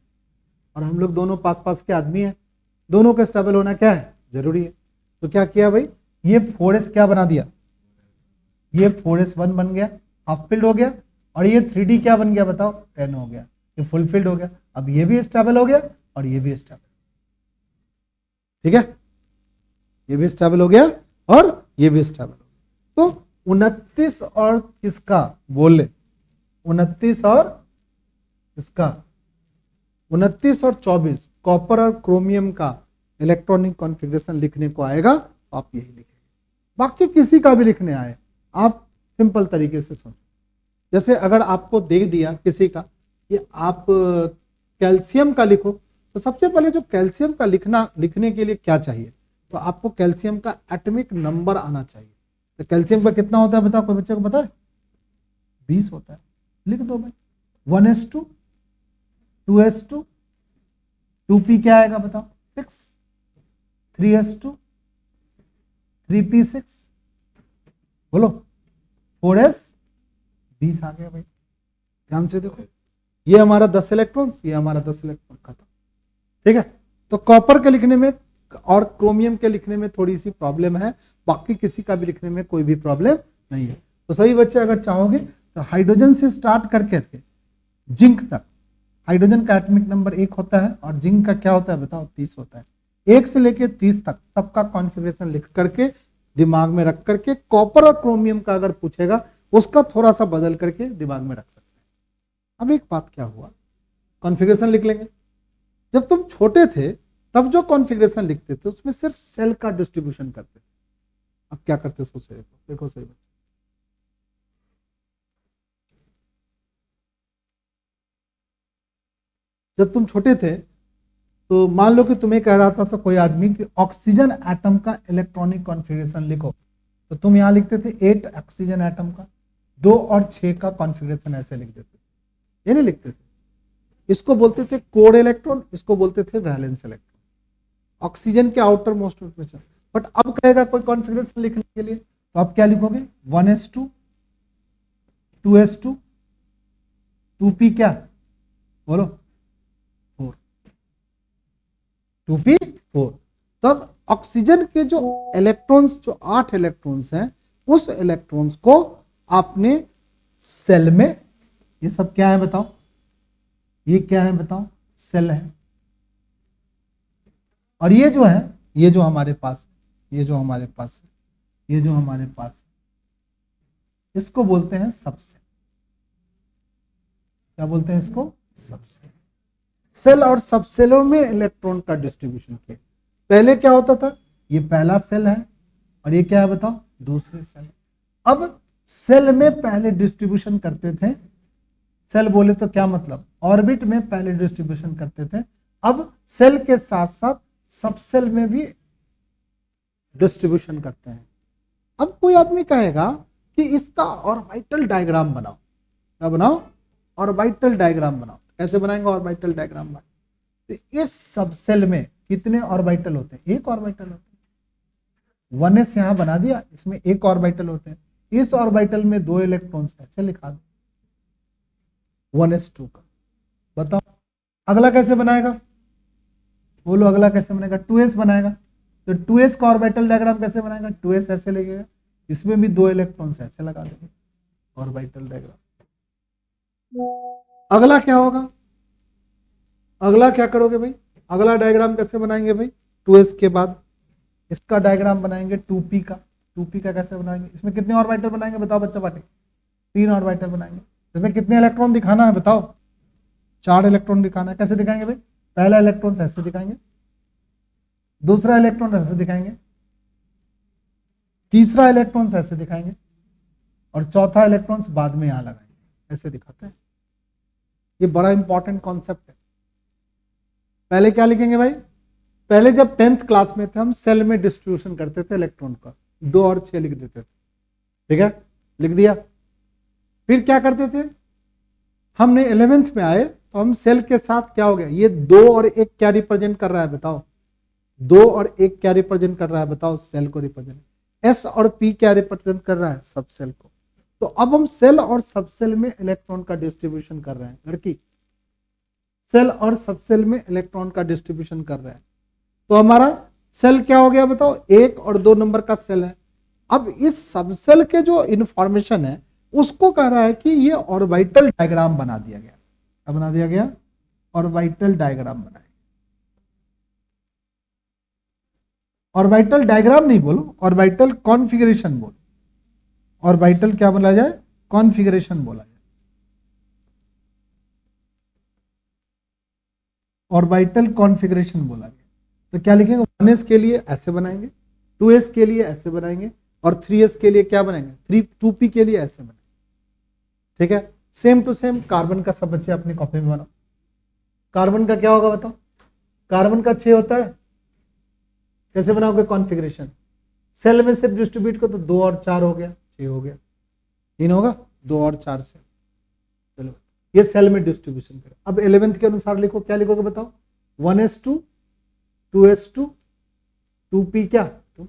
Speaker 1: और हम लोग दोनों पास पास के आदमी हैं, दोनों का स्टेबल होना क्या है, जरूरी है। तो क्या किया भाई, ये 4s क्या बना दिया, ये 4s1 बन गया, हाफ फील्ड हो गया, और ये 3d क्या बन गया बताओ, 10 हो गया, ये फुल फील्ड हो गया। अब ये भी स्टेबल हो गया और ये भी स्टेबल, ठीक है, ये भी स्टेबल हो गया और ये भी स्टेबल हो गया। तो 29 और किसका बोले, 29 और इसका, 29 और 24 कॉपर और क्रोमियम का इलेक्ट्रॉनिक कॉन्फ़िगरेशन लिखने को आएगा, तो आप यही लिखेंगे। बाकी किसी का भी लिखने आए, आप सिंपल तरीके से सोचो। जैसे अगर आपको दे दिया किसी का कि आप कैल्शियम का लिखो, तो सबसे पहले जो कैल्शियम का लिखने के लिए क्या चाहिए, तो आपको कैल्शियम का एटॉमिक नंबर आना चाहिए। तो कैल्शियम का कितना होता है बताओ, कोई बच्चे को पता है, 20 होता है। लिख दो भाई, 1s2 2s2 2p क्या आएगा बताओ 6, 3s2 3p6 बोलो 4s 20 आ गया भाई। ध्यान से देखो, ये हमारा 10 इलेक्ट्रॉन्स, ये हमारा 10 इलेक्ट्रॉन, खत्म, ठीक है। तो कॉपर के लिखने में और क्रोमियम के लिखने में थोड़ी सी प्रॉब्लम है, बाकी किसी का भी लिखने में कोई भी प्रॉब्लम नहीं है। तो सभी बच्चे अगर चाहोगे तो हाइड्रोजन से स्टार्ट करके जिंक तक, हाइड्रोजन का एटॉमिक नंबर 1 होता है और जिंक का क्या होता है बताओ 30 होता है। 1 से लेके 30 तक सबका कॉन्फ़िगरेशन लिख करके दिमाग में रख करके, कॉपर और क्रोमियम का अगर पूछेगा उसका थोड़ा सा बदल करके दिमाग में रख सकते हैं। अब एक बात क्या हुआ, कॉन्फ़िगरेशन लिख लेंगे। जब तुम छोटे थे तब जो कॉन्फ़िगरेशन लिखते थे उसमें सिर्फ सेल का डिस्ट्रीब्यूशन करते थे। अब क्या करते सोचे देखो सही बच्चे, जब तुम छोटे थे तो मान लो कि तुम्हें कह रहा था कोई आदमी कि ऑक्सीजन एटम का इलेक्ट्रॉनिक कॉन्फ़िगरेशन लिखो, तो तुम यहां लिखते थे 8 ऑक्सीजन एटम का, 2 और 6 का कॉन्फ़िगरेशन ऐसे लिख देते, ये नहीं लिखते थे। इसको बोलते थे कोर इलेक्ट्रॉन, इसको बोलते थे वैलेंस इलेक्ट्रॉन, ऑक्सीजन के आउटर मोस्ट टेम्परेचर। बट अब कहेगा कोई कॉन्फ़िगरेशन लिखने के लिए, तो आप क्या लिखोगे 1s2 2s2 2p क्या बोलो 4, 2p 4, तो अब ऑक्सीजन के जो इलेक्ट्रॉन्स, जो 8 इलेक्ट्रॉन्स हैं, उस इलेक्ट्रॉन्स को आपने सेल में, ये सब क्या है बताओ, ये क्या है बताओ, सेल है। और ये जो है, ये जो हमारे पास, ये जो हमारे पास है, ये जो हमारे पास है, इसको बोलते हैं सबसेल। क्या बोलते हैं इसको? सबसेल। सेल और सबसेलों में इलेक्ट्रॉन का डिस्ट्रीब्यूशन किया। पहले क्या होता था, ये पहला सेल है और ये क्या है बताओ, दूसरे सेल। अब सेल में पहले डिस्ट्रीब्यूशन करते थे, सेल बोले तो क्या मतलब, ऑर्बिट में पहले डिस्ट्रीब्यूशन करते थे। अब सेल के साथ साथ सबसेल में भी डिस्ट्रीब्यूशन करते हैं। अब कोई आदमी कहेगा कि इसका ऑर्बिटल डायग्राम बनाओ। क्या बनाओ? ऑर्बिटल डायग्राम बनाओ। कैसे बनाएंगे ऑर्बिटल डायग्राम? तो इस सबसेल में कितने ऑर्बिटल होते हैं? एक ऑर्बिटल होते हैं। 1s यहां बना दिया, इसमें एक ऑर्बिटल होते हैं। इस ऑर्बिटल में 2 इलेक्ट्रॉन्स, ऐसे लिखा दो 1s2 का। बताओ अगला कैसे बनाएगा? बोलो अगला कैसे बनेगा? 2s बनाएगा। तो 2s का ऑर्बिटल डायग्राम कैसे बनाएगा? 2s ऐसे लगेगा, इसमें भी 2 इलेक्ट्रॉन्स ऐसे लगा देंगे, ऑर्बिटल डायग्राम। अगला क्या होगा? अगला क्या करोगे भाई? अगला डायग्राम कैसे बनाएंगे भाई? 2s के बाद इसका डायग्राम बनाएंगे 2p का। 2p का कैसे बनाएंगे? इसमें कितने ऑर्बिटल बनाएंगे बताओ बच्चा पार्टी? 3 ऑर्बिटल बनाएंगे। इसमें कितने इलेक्ट्रॉन दिखाना है बताओ? 4 इलेक्ट्रॉन दिखाना है। कैसे दिखाएंगे भाई? पहला इलेक्ट्रॉन ऐसे दिखाएंगे, दूसरा इलेक्ट्रॉन ऐसे दिखाएंगे, तीसरा इलेक्ट्रॉन ऐसे दिखाएंगे और चौथा इलेक्ट्रॉन बाद में यहां लगाएंगे। ऐसे दिखाते हैं। ये बड़ा इंपॉर्टेंट कॉन्सेप्ट है। पहले क्या लिखेंगे भाई? पहले जब 10th क्लास में थे हम, सेल में डिस्ट्रीब्यूशन करते थे इलेक्ट्रॉन का, 2 और 6 लिख देते थे। ठीक है, लिख दिया। फिर क्या करते थे हमने? 11th में आए तो हम सेल के साथ क्या हो गया, ये 2 और 1 क्या रिप्रेजेंट कर रहा है बताओ? 2 और 1 क्या रिप्रेजेंट कर रहा है बताओ? सेल को रिप्रेजेंट। S और P क्या रिप्रेजेंट कर रहा है? सब सेल को। तो अब हम सेल और सबसेल में इलेक्ट्रॉन का डिस्ट्रीब्यूशन कर रहे हैं। लड़की, सेल और सबसेल में इलेक्ट्रॉन का डिस्ट्रीब्यूशन कर रहे हैं। तो हमारा सेल क्या हो गया बताओ? 1 और 2 नंबर का सेल है। अब इस सबसेल के जो इंफॉर्मेशन है उसको कह रहा है कि ये ऑर्बिटल डायग्राम बना दिया गया। क्या बना दिया गया? ऑर्बिटल डायग्राम बनाए। ऑर्बिटल डायग्राम नहीं बोलो, ऑर्बिटल कॉन्फ़िगरेशन बोलो। ऑर्बिटल क्या बोला जाए? कॉन्फ़िगरेशन बोला जाए। ऑर्बिटल कॉन्फ़िगरेशन बोला गया। तो क्या लिखेंगे? 1s के लिए ऐसे बनाएंगे, 2s के लिए ऐसे बनाएंगे और 3s के लिए क्या बनाएंगे? 2p के लिए ऐसे बनाएंगे। ठीक है, सेम टू सेम कार्बन का सब बच्चे अपनी कॉपी में बनाओ। कार्बन का क्या होगा बताओ? कार्बन का 6 होता है। कैसे बनाओगे कॉन्फ़िगरेशन? सेल में सिर्फ डिस्ट्रीब्यूट को तो 2 और 4 हो गया, 6 हो गया, 3 होगा, 2 और 4 से। चलो ये सेल में डिस्ट्रीब्यूशन करें। अब 11th के अनुसार लिखो। क्या लिखोगे बताओ? 1s2, 2s2, 2p क्या? 2।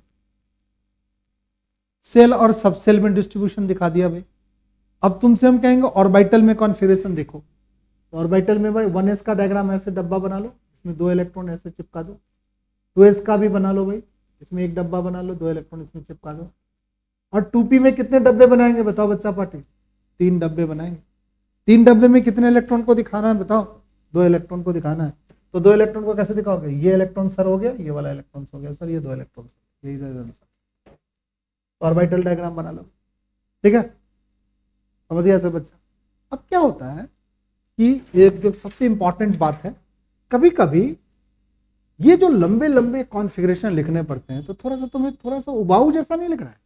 Speaker 1: सेल और सबसेल में डिस्ट्रीब्यूशन दिखा दिया भाई। अब तुमसे हम कहेंगे ऑर्बिटल में कॉन्फ़िगरेशन देखो। ऑर्बिटल में भाई 1s का डायग्राम ऐसे डब्बा बना लो, इसमें 2 इलेक्ट्रॉन ऐसे चिपका दो। 2s का भी बना लो भाई, इसमें एक डब्बा बना लो, 2 इलेक्ट्रॉन इसमें चिपका दो। और 2p में कितने डब्बे बनाएंगे बताओ बच्चा पार्टी? 3 डब्बे बनाएंगे। 3 डब्बे में कितने इलेक्ट्रॉन को दिखाना है बताओ? 2 इलेक्ट्रॉन को दिखाना है। तो 2 इलेक्ट्रॉन को कैसे दिखाओगे? ये इलेक्ट्रॉन सर हो गया, ये वाला इलेक्ट्रॉन हो गया सर, ये 2 इलेक्ट्रॉन, यही ऑर्बिटल डायग्राम बना लो। ठीक है, समझिए ऐसे बच्चा। अब क्या होता है कि एक जो सबसे इंपॉर्टेंट बात है, कभी कभी ये जो लंबे लंबे कॉन्फ़िगरेशन लिखने पड़ते हैं तो थोड़ा सा तुम्हें थोड़ा सा उबाऊ जैसा नहीं लिख रहा है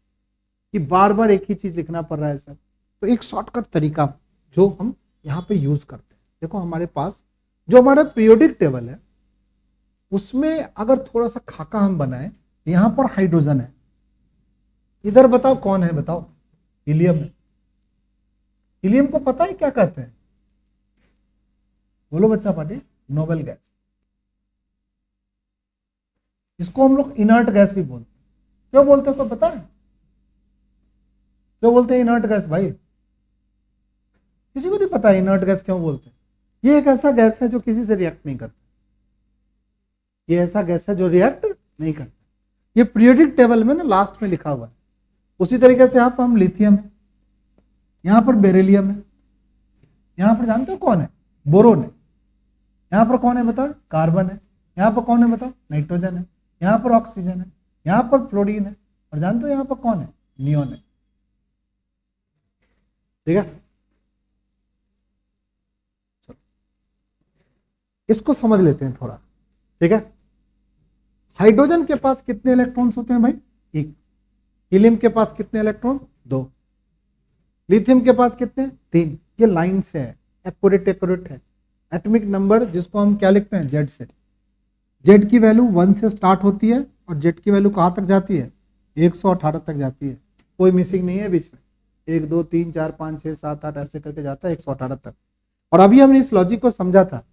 Speaker 1: कि बार बार एक ही चीज लिखना पड़ रहा है सर? तो एक शॉर्टकट तरीका जो हम यहाँ पे यूज करते हैं, देखो हमारे पास जो हमारा पीरियोडिक टेबल है उसमें अगर थोड़ा सा खाका हम बनाए, यहां पर हाइड्रोजन है, इधर बताओ कौन है? बताओ, हीलियम है। हीलियम को पता है क्या कहते हैं? बोलो बच्चा पार्टी। Noble gas. इसको हम लोग इनर्ट गैस भी बोलते हैं। क्यों बोलते हैं तो पता है? क्यों बोलते हैं इनर्ट गैस भाई? किसी को नहीं पता इनर्ट गैस क्यों बोलते हैं? ये एक ऐसा गैस है जो किसी से रिएक्ट नहीं करता। ये ऐसा गैस है जो रिएक्ट नहीं करता। ये पीरियोडिक टेबल में ना लास्ट में लिखा हुआ है। उसी तरीके से यहाँ पर हम लिथियम है, यहाँ पर बेरिलियम है, यहाँ पर जानते हो कौन है, बोरोन है, यहाँ पर कौन है बताओ, कार्बन है, यहाँ पर कौन है बताओ, नाइट्रोजन है, यहाँ पर ऑक्सीजन है, यहाँ पर फ्लोरीन है, और जानते हो यहाँ पर कौन है, नियोन है। ठीक है, इसको समझ लेते हैं थोड़ा। ठीक है, हाइड्रोजन के पास कितने इलेक्ट्रॉन्स होते हैं भाई, एक। हीलियम के पास कितने इलेक्ट्रॉन, दो। लिथियम के पास कितने, तीन। ये लाइन से है, एक्यूरेट है। एटॉमिक नंबर जिसको हम क्या लिखते हैं, जेड से। जेड की वैल्यू 1 से स्टार्ट होती है और जेड की वैल्यू कहां तक जाती है, 118 तक जाती है। कोई मिसिंग नहीं है बीच में, 1 2 3 4 5 6 7 8 ऐसे करके जाता है 118 तक। और अभी हमने इस लॉजिक को समझा था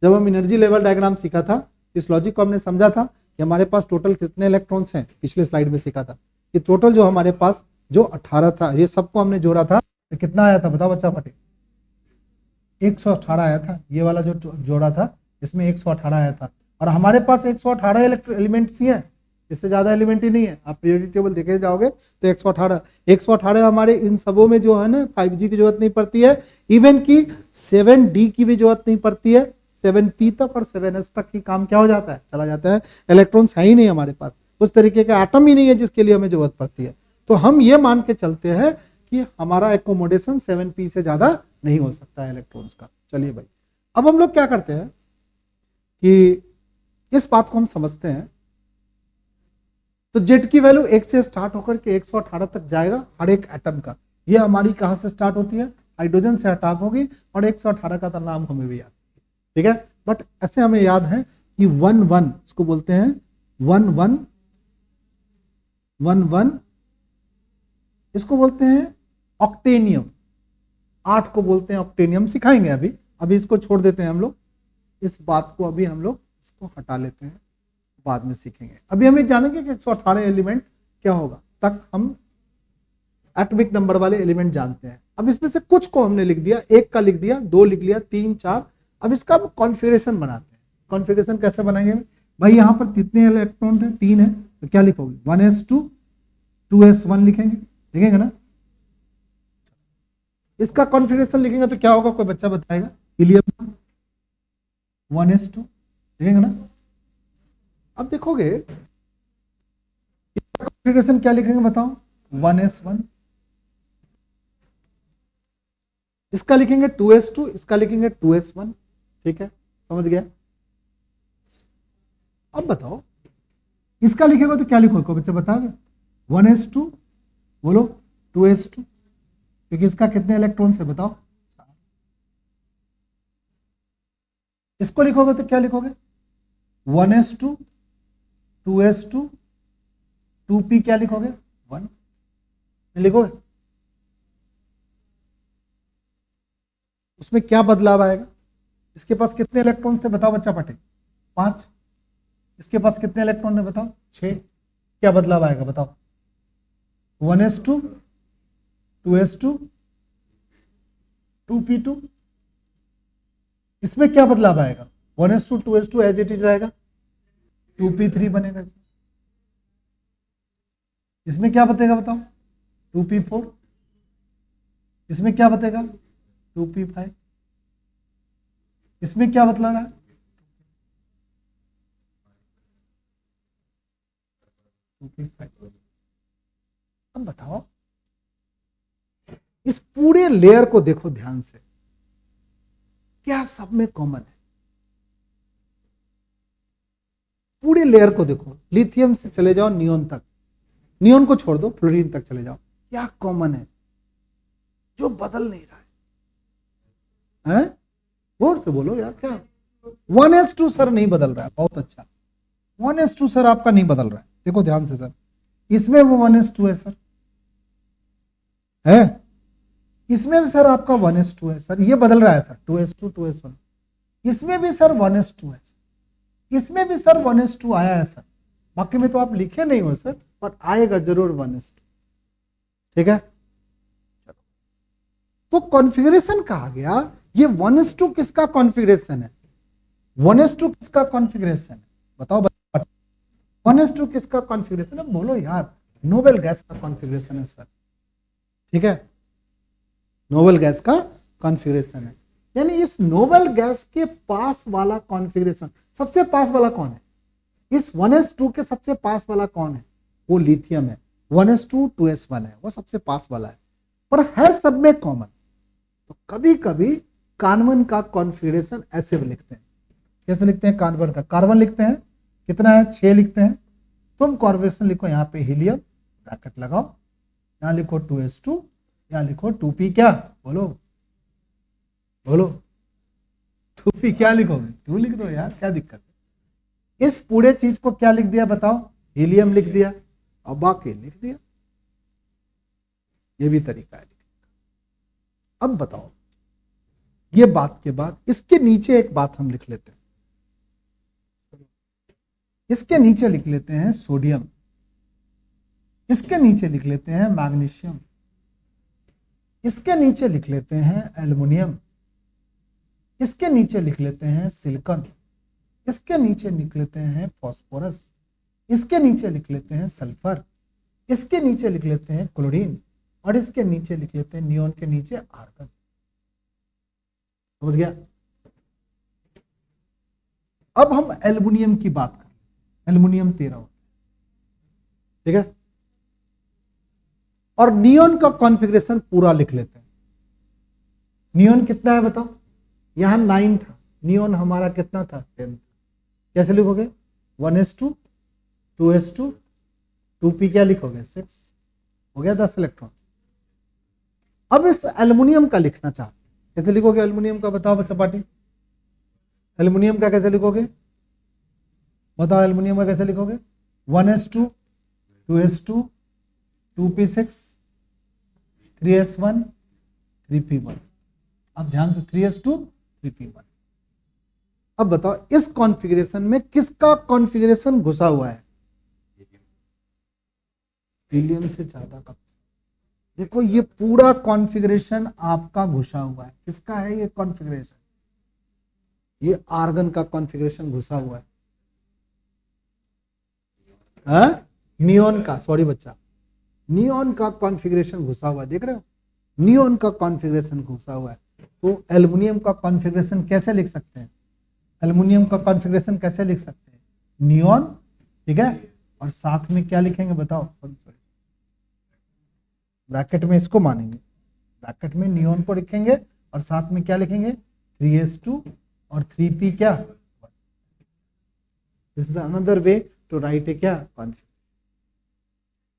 Speaker 1: जब हम एनर्जी लेवल डायग्राम सीखा था। इस लॉजिक को हमने समझा था कि हमारे पास टोटल कितने इलेक्ट्रॉन्स हैं, पिछले स्लाइड में सीखा था कि टोटल जो हमारे पास जो 18 था, ये सबको हमने जोड़ा था तो कितना आया था बताओ बच्चा फटे, 118 आया था। ये वाला जो जोड़ा था इसमें 118 आया था। और हमारे पास 118 एलिमेंट्स ही हैं, इससे ज्यादा एलिमेंट ही नहीं है। आप पीरियोडिक टेबल देखे जाओगे तो 118 हमारे इन सबों में जो है ना 5G की जरूरत नहीं पड़ती है, इवन की 7D की भी जरूरत नहीं पड़ती है। 7P तक और 7S तक ही काम क्या हो जाता है, चला जाता है। इलेक्ट्रॉन्स है ही नहीं हमारे पास, उस तरीके का एटम ही नहीं है जिसके लिए हमें जरूरत पड़ती है। तो हम ये मान के चलते हैं कि हमारा एकोमोडेशन 7P से ज्यादा नहीं हो सकता है इलेक्ट्रॉन्स का। चलिए भाई, अब हम लोग क्या करते हैं कि इस बात को हम समझते हैं। तो जेड की वैल्यू 1 से स्टार्ट होकर के 118 तक जाएगा हर एक एटम का। ये हमारी कहां से स्टार्ट होती है, हाइड्रोजन से अटैक होगी और 118 का तो नाम हमें भी याद है। ठीक है, बट ऐसे हमें याद है कि 1 इसको बोलते हैं 1 इसको बोलते हैं ऑक्टेनियम। 8 को बोलते हैं ऑक्टेनियम, सिखाएंगे अभी इसको छोड़ देते हैं हम लोग, इस बात को अभी हम लोग इसको हटा लेते हैं, बाद में सीखेंगे। अभी हम ये जानेंगे कि 118 एलिमेंट क्या होगा, तक हम एटॉमिक नंबर वाले एलिमेंट जानते हैं। अब इसमें से कुछ को हमने लिख दिया, 1 का लिख दिया, 2 लिख लिया, 3 4। अब इसका कॉन्फ़िगरेशन बनाते हैं। कॉन्फ़िगरेशन कैसे बनाएंगे भाई, यहां पर कितने इलेक्ट्रॉन है, 3 है, तो क्या लिखोगे 1s2 2s1 लिखेंगे ना। इसका कॉन्फ़िगरेशन लिखेंगे तो क्या होगा, कोई बच्चा बताएगा, हीलियम 1s2 लिखेंगे ना। अब देखोगे इसका कॉन्फ़िगरेशन क्या लिखेंगे बताओ, 1s1। इसका लिखेंगे 2s2, इसका लिखेंगे 2s1। ठीक है, समझ गया। अब बताओ इसका लिखेगा तो क्या लिखोगे, कोई बच्चा बताओगे, 1s2 बोलो 2s2, क्योंकि इसका कितने इलेक्ट्रॉन्स है बताओ। इसको लिखोगे तो क्या लिखोगे, 1s2 2s2 2p, क्या लिखोगे 1 लिखोगे। उसमें क्या बदलाव आएगा, इसके पास कितने इलेक्ट्रॉन थे बताओ बच्चा पटे, 5। इसके पास कितने इलेक्ट्रॉन है बताओ, 6। क्या बदलाव आएगा बताओ, 1s2 2s2 2p2। इसमें क्या बदलाव आएगा, 1s2 2s2 as it is रहेगा, 2p3 बनेगा। इसमें क्या बतेगा बताओ, 2p4। इसमें क्या बतेगा, 2p5। इसमें क्या बतला रहा है, अब बताओ इस पूरे लेयर को देखो ध्यान से, क्या सब में कॉमन है। पूरे लेयर को देखो, लिथियम से चले जाओ नियोन तक, नियोन को छोड़ दो फ्लोरीन तक चले जाओ, क्या कॉमन है जो बदल नहीं रहा है? जोर से बोलो यार, क्या 1s2 सर नहीं बदल रहा है, बहुत अच्छा। 1s2 सर आपका नहीं बदल रहा है, देखो ध्यान से सर, इसमें वो 1s2 है सर, है इसमें भी सर आपका 1s2 है सर, ये बदल रहा है सर 2s2 2s1। इसमें भी सर 1s2 है, इसमें भी सर 1s2 आया है सर, बाकी में तो आप लिखे नहीं हो सर, पर आएगा जरूर 1s2। ठीक है, तो कॉन्फ़िगरेशन कहा गया, ये 1s2 किसका कॉन्फ़िगरेशन है, 1s2 किसका कॉन्फ़िगरेशन है बताओ। 1s2 किसका कॉन्फ़िगरेशन है? बोलो यार, नोबल गैस का कॉन्फ़िगरेशन है सर, ठीक है, नोबल गैस का कॉन्फ़िगरेशन है। यानी इस नोबल गैस के पास वाला कॉन्फ़िगरेशन, सबसे पास वाला कौन है? इस 1s2 के सबसे पास वाला कौन है? वो लिथियम है। 1s2 2s1 है, वो सबसे पास वाला है, पर है सब में कॉमन। तो कभी कभी कार्बन का कॉन्फ़िगरेशन ऐसे भी लिखते हैं। कैसे लिखते हैं? कार्बन का, कार्बन लिखते हैं, कितना है? 6 लिखते हैं। तुम कॉन्फ़िगरेशन लिखो, यहाँ पे हीलियम, ब्रैकेट लगाओ, यहाँ लिखो 2s2, यहाँ लिखो 2p, क्या बोलो बोलो 2p, क्या लिखोगे? 2 लिख दो यार, क्या दिक्कत है? इस पूरे चीज को क्या लिख दिया बताओ? हीलियम लिख दिया और बाकी लिख दिया। ये भी तरीका है। अब बताओ, ये बात के बाद इसके नीचे एक बात हम लिख लेते हैं, इसके नीचे लिख लेते हैं सोडियम, इसके नीचे लिख लेते हैं मैग्नीशियम, इसके नीचे लिख लेते हैं एल्युमिनियम, इसके नीचे लिख लेते हैं सिलिकॉन, इसके नीचे लिख लेते हैं फास्फोरस, इसके नीचे लिख लेते हैं सल्फर, इसके नीचे लिख लेते हैं क्लोरीन, और इसके नीचे लिख लेते हैं नियोन के नीचे आर्गन। समझ गया? अब हम एल्युमिनियम की बात करें। एल्युमिनियम 13 होता है, ठीक है, और नियोन का कॉन्फ़िगरेशन पूरा लिख लेते हैं। नियोन कितना है बताओ? यहां 9 था, नियोन हमारा कितना था? 10। कैसे लिखोगे? 1s2 2s2 2p, क्या लिखोगे? 6। हो गया 10 इलेक्ट्रॉन। अब इस एल्युमिनियम का लिखना चाहते हैं, कैसे लिखोगे एल्युमिनियम का? बताओ बच्चा पार्टी, एल्युमिनियम का कैसे लिखोगे? बताओ एल्युमिनियम का कैसे लिखोगे? 1s2 2s2 2p6 3s1 3p1। अब ध्यान से 3s2 3p1। अब बताओ इस कॉन्फ़िगरेशन में किसका कॉन्फ़िगरेशन घुसा हुआ है? हीलियम से ज्यादा का। देखो ये पूरा कॉन्फ़िगरेशन आपका घुसा हुआ है। किसका है ये कॉन्फ़िगरेशन? ये आर्गन का कॉन्फ़िगरेशन घुसा हुआ है, नियोन का, सॉरी बच्चा, नियोन का कॉन्फ़िगरेशन घुसा हुआ है। देख रहे हो, नियोन का कॉन्फ़िगरेशन घुसा हुआ है। तो एल्युमिनियम का कॉन्फ़िगरेशन कैसे लिख सकते हैं? एल्युमिनियम का कॉन्फ़िगरेशन कैसे लिख सकते हैं? नियोन, ठीक है, और साथ में क्या लिखेंगे बताओ? ब्रैकेट में इसको मानेंगे, ब्रैकेट में नियोन को लिखेंगे और साथ में क्या लिखेंगे? 3s2 और 3p, क्या? This is another way to write a क्या? कॉन्फ़िगरेशन।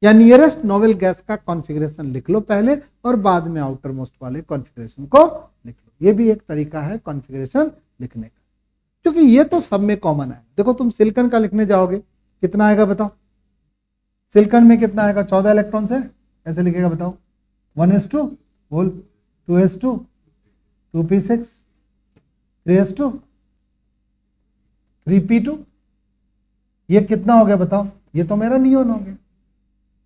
Speaker 1: या नियरेस्ट नोबल गैस का कॉन्फ़िगरेशन लिख लो पहले और बाद में आउटर मोस्ट वाले कॉन्फ़िगरेशन को लिख लो। ये भी एक तरीका है कॉन्फ़िगरेशन लिखने का, क्योंकि ये तो सब में कॉमन है। देखो तुम सिलिकॉन का लिखने जाओगे, कितना आएगा बताओ? सिलिकॉन में कितना आएगा? 14 इलेक्ट्रॉन से। कैसे लिखेगा बताओ? 1s2 बोल, 2s2 2p6 3s2 3p2। ये कितना हो गया बताओ? ये तो मेरा नियोन हो गया,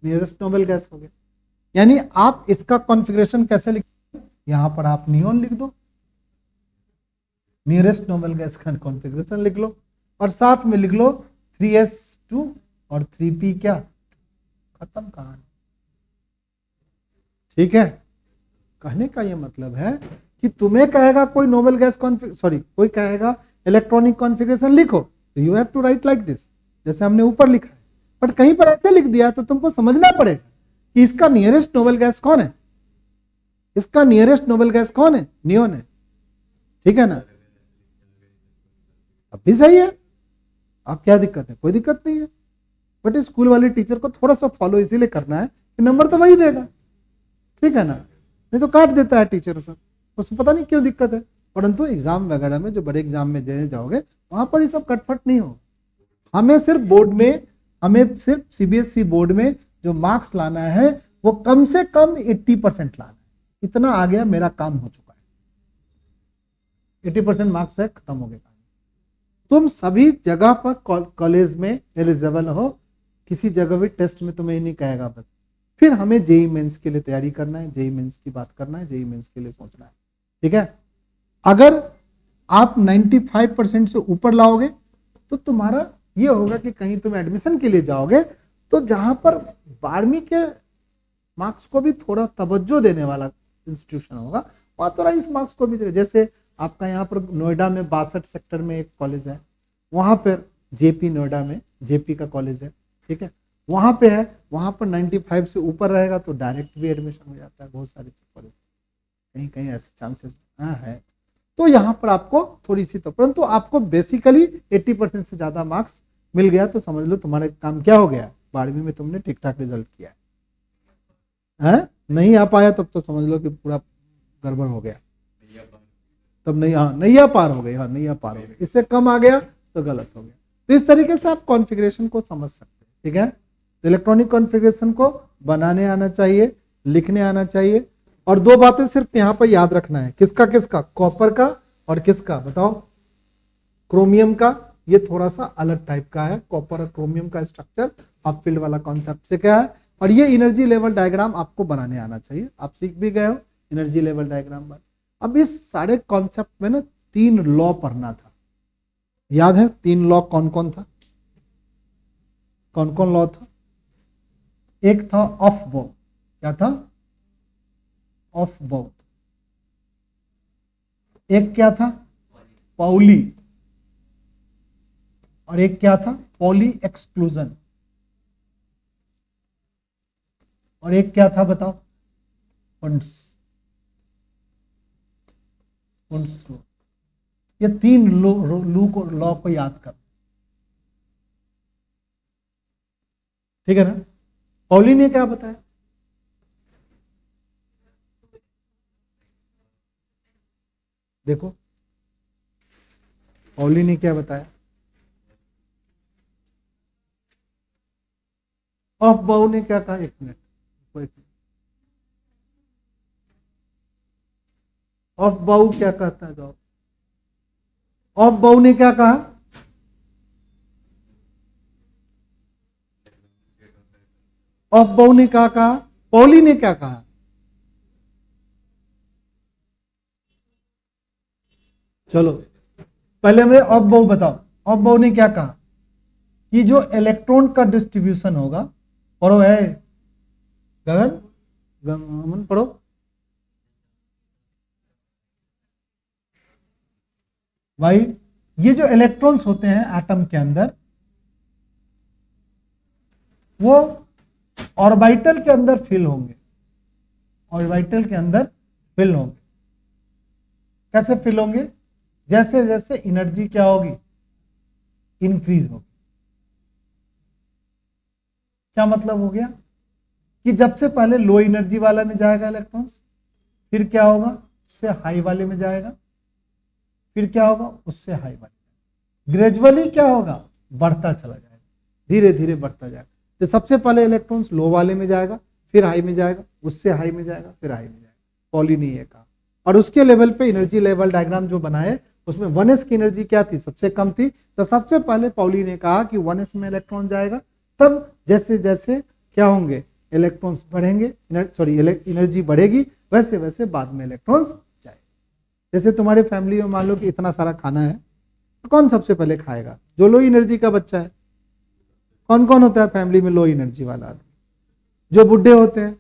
Speaker 1: नियरेस्ट नोबल गैस हो गया। यानी आप इसका कॉन्फ़िगरेशन कैसे लिख, यहां पर आप नियोन लिख दो, नियरेस्ट नोबल गैस का कॉन्फ़िगरेशन लिख लो और साथ में लिख लो 3s2 और 3p, क्या? खत्म कहानी। ठीक है, कहने का यह मतलब है कि तुम्हें कहेगा कोई नोबल गैस कोई कहेगा इलेक्ट्रॉनिक कॉन्फ़िगरेशन लिखो, तो you have to write like this, जैसे हमने ऊपर लिखा है। बट कहीं पर ऐसे लिख दिया तो तुमको समझना पड़ेगा कि इसका नियरेस्ट नोबल गैस कौन है, इसका नियरेस्ट नोबल गैस कौन है? नियोन है, ठीक है ना? अब भी सही है। अब क्या दिक्कत है? कोई दिक्कत नहीं है। बट स्कूल वाले टीचर को थोड़ा सा फॉलो इसीलिए करना है कि नंबर तो वही देगा, ठीक है ना? नहीं तो काट देता है टीचर सब, उसको पता नहीं क्यों दिक्कत है। परंतु एग्जाम वगैरह में, जो बड़े एग्जाम में देने जाओगे, वहां पर ये सब कटफट नहीं हो। हमें सिर्फ बोर्ड में, हमें सिर्फ सीबीएसई बोर्ड में जो मार्क्स लाना है वो कम से कम 80% लाना है। इतना आ गया, मेरा काम हो चुका है। 80% मार्क्स से खत्म हो गया। तुम सभी जगह पर कॉलेज में एलिजिबल हो, किसी जगह भी टेस्ट में तुम्हें नहीं कहेगा। बस फिर हमें जेई मेंस के लिए तैयारी करना है, जेई मेंस की बात करना है, जेई मेंस के लिए सोचना है, ठीक है? अगर आप 95% से ऊपर लाओगे तो तुम्हारा ये होगा कि कहीं तुम एडमिशन के लिए जाओगे तो जहां पर 12वीं के मार्क्स को भी थोड़ा तवज्जो देने वाला इंस्टीट्यूशन होगा, वहां थोड़ा इस मार्क्स को भी, जैसे आपका यहाँ पर नोएडा में 62 सेक्टर में एक कॉलेज है, वहां पर जेपी नोएडा में जेपी का कॉलेज है, ठीक है, वहां पे है, वहां पर 95 से ऊपर रहेगा तो डायरेक्ट भी एडमिशन हो जाता है बहुत सारे कॉलेज, कहीं कहीं ऐसे चांसेस है। तो यहाँ पर आपको थोड़ी सी, तो परंतु आपको बेसिकली 80% से ज्यादा मार्क्स मिल गया तो समझ लो तुम्हारा काम क्या हो गया, 12वीं में तुमने ठीक ठाक रिजल्ट किया है। नहीं आ पाया तब तो समझ लो कि पूरा गड़बड़ हो गया, तब नहीं, हाँ नैया पार हो गई, हाँ नैया पार हो गई, इससे कम आ गया तो गलत हो गया। तो इस तरीके से आप कॉन्फ़िगरेशन को समझ सकते हैं, ठीक है। तो इलेक्ट्रॉनिक कॉन्फ़िगरेशन को बनाने आना चाहिए, लिखने आना चाहिए, और दो बातें सिर्फ यहां पर याद रखना है, किसका किसका, कॉपर का और किसका बताओ, क्रोमियम का। ये थोड़ा सा अलग टाइप का है, कॉपर और क्रोमियम का स्ट्रक्चर हाफ फील्ड वाला कॉन्सेप्ट से क्या है, और ये एनर्जी लेवल डायग्राम आपको बनाने आना चाहिए, आप सीख भी गए हो एनर्जी लेवल डायग्राम। अब इस सारे कॉन्सेप्ट में ना 3 लॉ पढ़ना था, याद है 3 लॉ कौन कौन था, कौन कौन लॉ था? एक था ऑफ बो, क्या था, ऑफ बो। एक क्या था, पाउली, और एक क्या था, पॉली एक्सक्लूजन, और एक क्या था बताओ, वंस। ये 3 लॉ को याद कर, ठीक है ना। पॉली ने क्या बताया, देखो पॉली ने क्या बताया, ऑफ बाउ ने क्या कहा, एक मिनट, ऑफ बाउ क्या कहता है, जवाब ऑफ बाउ ने क्या कहा, ऑफ बाउ ने क्या कहा, पॉली ने क्या कहा, चलो पहले मेरे ऑफ बाउ बताओ, ऑफ बाउ ने क्या कहा कि जो इलेक्ट्रॉन का डिस्ट्रीब्यूशन होगा, पढ़ो है गगन, पढ़ो, भाई ये जो इलेक्ट्रॉन्स होते हैं एटम के अंदर, वो ऑर्बिटल के अंदर फिल होंगे, ऑर्बिटल के अंदर फिल होंगे। कैसे फिल होंगे, जैसे जैसे एनर्जी क्या होगी, इंक्रीज होगी। क्या मतलब हो गया कि जब से पहले लो एनर्जी वाला में जाएगा इलेक्ट्रॉन्स, फिर क्या होगा, उससे हाई वाले में जाएगा, फिर क्या होगा, उससे हाई वाले, ग्रेजुअली क्या होगा, बढ़ता चला जाएगा, धीरे धीरे बढ़ता जाएगा। तो सबसे पहले इलेक्ट्रॉन्स लो वाले में जाएगा, फिर हाई में जाएगा, उससे हाई में जाएगा, फिर हाई में जाएगा, पॉली ने ये कहा। और उसके लेवल पे एनर्जी लेवल डायग्राम जो बनाए उसमें 1s की एनर्जी क्या थी, सबसे कम थी, तो सबसे पहले पॉली ने कहा कि 1s में इलेक्ट्रॉन जाएगा, तब जैसे जैसे क्या होंगे, इलेक्ट्रॉन्स बढ़ेंगे, सॉरी एनर्जी बढ़ेगी, वैसे वैसे बाद में इलेक्ट्रॉन्स जाएंगे। जैसे तुम्हारे फैमिली में मान लो कि इतना सारा खाना है, तो कौन सबसे पहले खाएगा, जो लो एनर्जी का बच्चा है। कौन कौन होता है फैमिली में लो एनर्जी वाला आदमी, जो बुढ़े होते हैं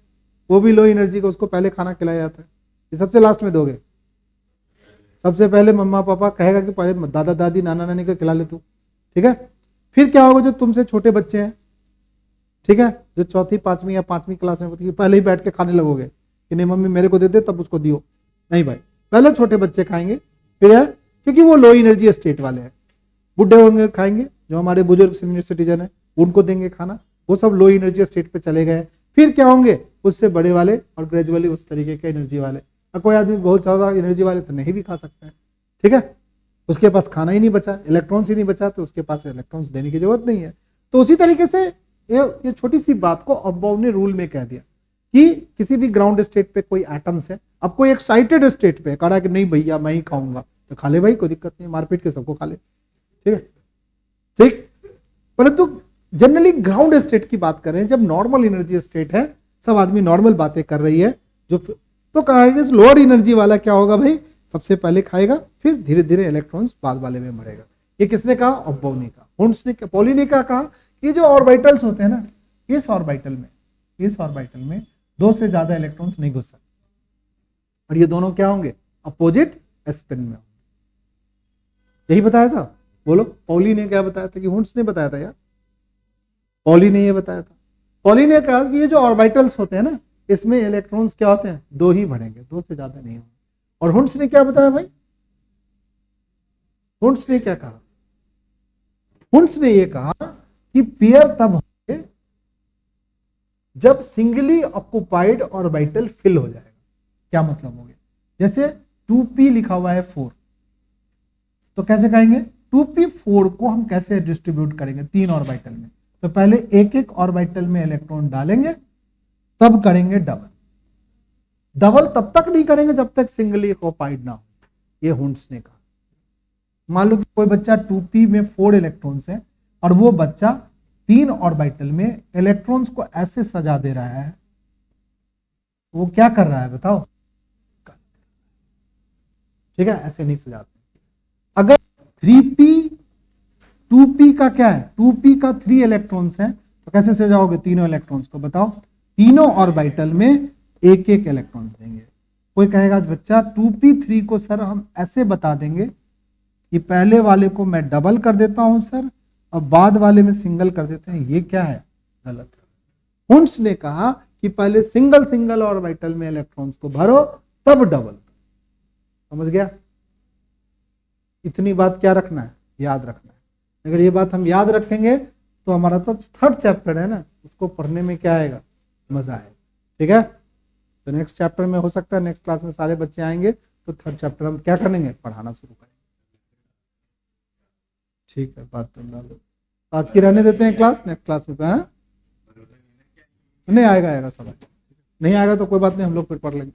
Speaker 1: वो भी लो एनर्जी को, उसको पहले खाना खिलाया जाता है, ये सबसे लास्ट में दोगे। सबसे पहले मम्मा पापा कहेगा कि पहले दादा दादी नाना नानी को खिला ले तू, ठीक है। फिर क्या होगा, जो तुमसे छोटे बच्चे हैं, ठीक है, जो चौथी पांचवी या 5वीं क्लास में होती है, पहले ही बैठ के खाने लगोगे कि नहीं मम्मी मेरे को दे दे तब उसको दियो, नहीं भाई पहले छोटे बच्चे खाएंगे, फिर है, क्योंकि वो लो एनर्जी स्टेट वाले हैं। बुढ़े होंगे खाएंगे, जो हमारे बुजुर्ग सीनियर सिटीजन है उनको देंगे खाना, वो सब लो एनर्जी स्टेट पे चले गए। फिर क्या होंगे, उससे बड़े वाले और ग्रेजुअली उस तरीके के एनर्जी वाले। कोई आदमी बहुत ज्यादा एनर्जी वाले तो नहीं भी खा सकता है, ठीक है, उसके पास खाना ही नहीं बचा, इलेक्ट्रॉन्स ही नहीं बचा, तो उसके पास इलेक्ट्रॉन्स देने की जरूरत नहीं है। तो उसी तरीके से ये छोटी सी बात को अब्बाउ ने रूल में कह दिया कि किसी भी ग्राउंड स्टेट पे कोई एटम्स है, अब कोई एक्साइटेड स्टेट पे कह रहा है कि नहीं भैया मैं ही खाऊंगा, तो खा ले भाई, कोई दिक्कत नहीं, मारपीट के सबको खा ले, ठीक है, ठीक। परंतु जनरली ग्राउंड स्टेट की बात कर रहे हैं, जब नॉर्मल एनर्जी स्टेट है, सब आदमी नॉर्मल बातें कर रही है, जो तो कहा लोअर एनर्जी वाला क्या होगा भाई, सबसे पहले खाएगा, फिर धीरे धीरे इलेक्ट्रॉन्स बाद वाले में बढ़ेगा। ये किसने कहा, अब्बाउ ने कहा। हुंड्स ने पॉली ने क्या कहा कि जो ऑर्बिटल्स होते हैं ना, इस ऑर्बिटल में 2 से ज्यादा इलेक्ट्रॉन्स नहीं घुस सकते, और ये दोनों क्या होंगे, अपोजिट स्पिन में होंगे। यही बताया था, बोलो पॉली ने क्या बताया था कि हुंड्स ने बताया था यार, पॉली ने ये बताया था। पॉली ने कहा कि ये जो ऑर्बिटल्स होते हैं ना, इसमें इलेक्ट्रॉन्स क्या होते हैं, 2 ही भरेंगे, 2 से ज्यादा नहीं होंगे। और हुंड्स ने क्या बताया भाई, हुंड्स ने क्या कहा, हुंड्स ने ये कहा कि पेयर तब होंगे जब सिंगली ऑक्युपाइड ऑर्बिटल फिल हो जाएगा। क्या मतलब हो गया, जैसे 2p लिखा हुआ है 4, तो कैसे कहेंगे 2p4 को हम कैसे डिस्ट्रीब्यूट करेंगे 3 ऑर्बिटल में, तो पहले एक एक ऑर्बिटल में इलेक्ट्रॉन डालेंगे, तब करेंगे डबल। डबल तब तक नहीं करेंगे जब तक सिंगली ऑक्युपाइड ना हो, ये हुंड्स ने कहा। मान लो कि कोई बच्चा 2p में 4 इलेक्ट्रॉन्स है और वो बच्चा 3 ऑर्बिटल में इलेक्ट्रॉन्स को ऐसे सजा दे रहा है, वो क्या कर रहा है बताओ, ठीक है, ऐसे नहीं सजाते। अगर 3p 2p का क्या है, 2p का 3 इलेक्ट्रॉन्स है, तो कैसे सजाओगे तीनों इलेक्ट्रॉन्स को, बताओ, तीनों ऑर्बिटल में एक एक इलेक्ट्रॉन्स देंगे। कोई कहेगा बच्चा 2p3 को सर हम ऐसे बता देंगे कि पहले वाले को मैं डबल कर देता हूं सर, और बाद वाले में सिंगल कर देते हैं, ये क्या है, गलत है। हुंड्स ने कहा कि पहले सिंगल सिंगल ऑर्बिटल में इलेक्ट्रॉन्स को भरो, तब डबल। समझ गया, इतनी बात क्या रखना है, याद रखना है। अगर ये बात हम याद रखेंगे तो हमारा तो 3rd चैप्टर है ना, उसको पढ़ने में क्या आएगा, मजा आएगा। ठीक है, तो नेक्स्ट चैप्टर में हो सकता है नेक्स्ट क्लास में सारे बच्चे आएंगे, तो 3rd चैप्टर हम क्या करेंगे, पढ़ाना शुरू करेंगे। ठीक है, बात तो आज की रहने देते हैं क्लास, नेक्स्ट क्लास में नहीं आएगा सब, नहीं आएगा तो कोई बात नहीं, हम लोग फिर पढ़ लेंगे।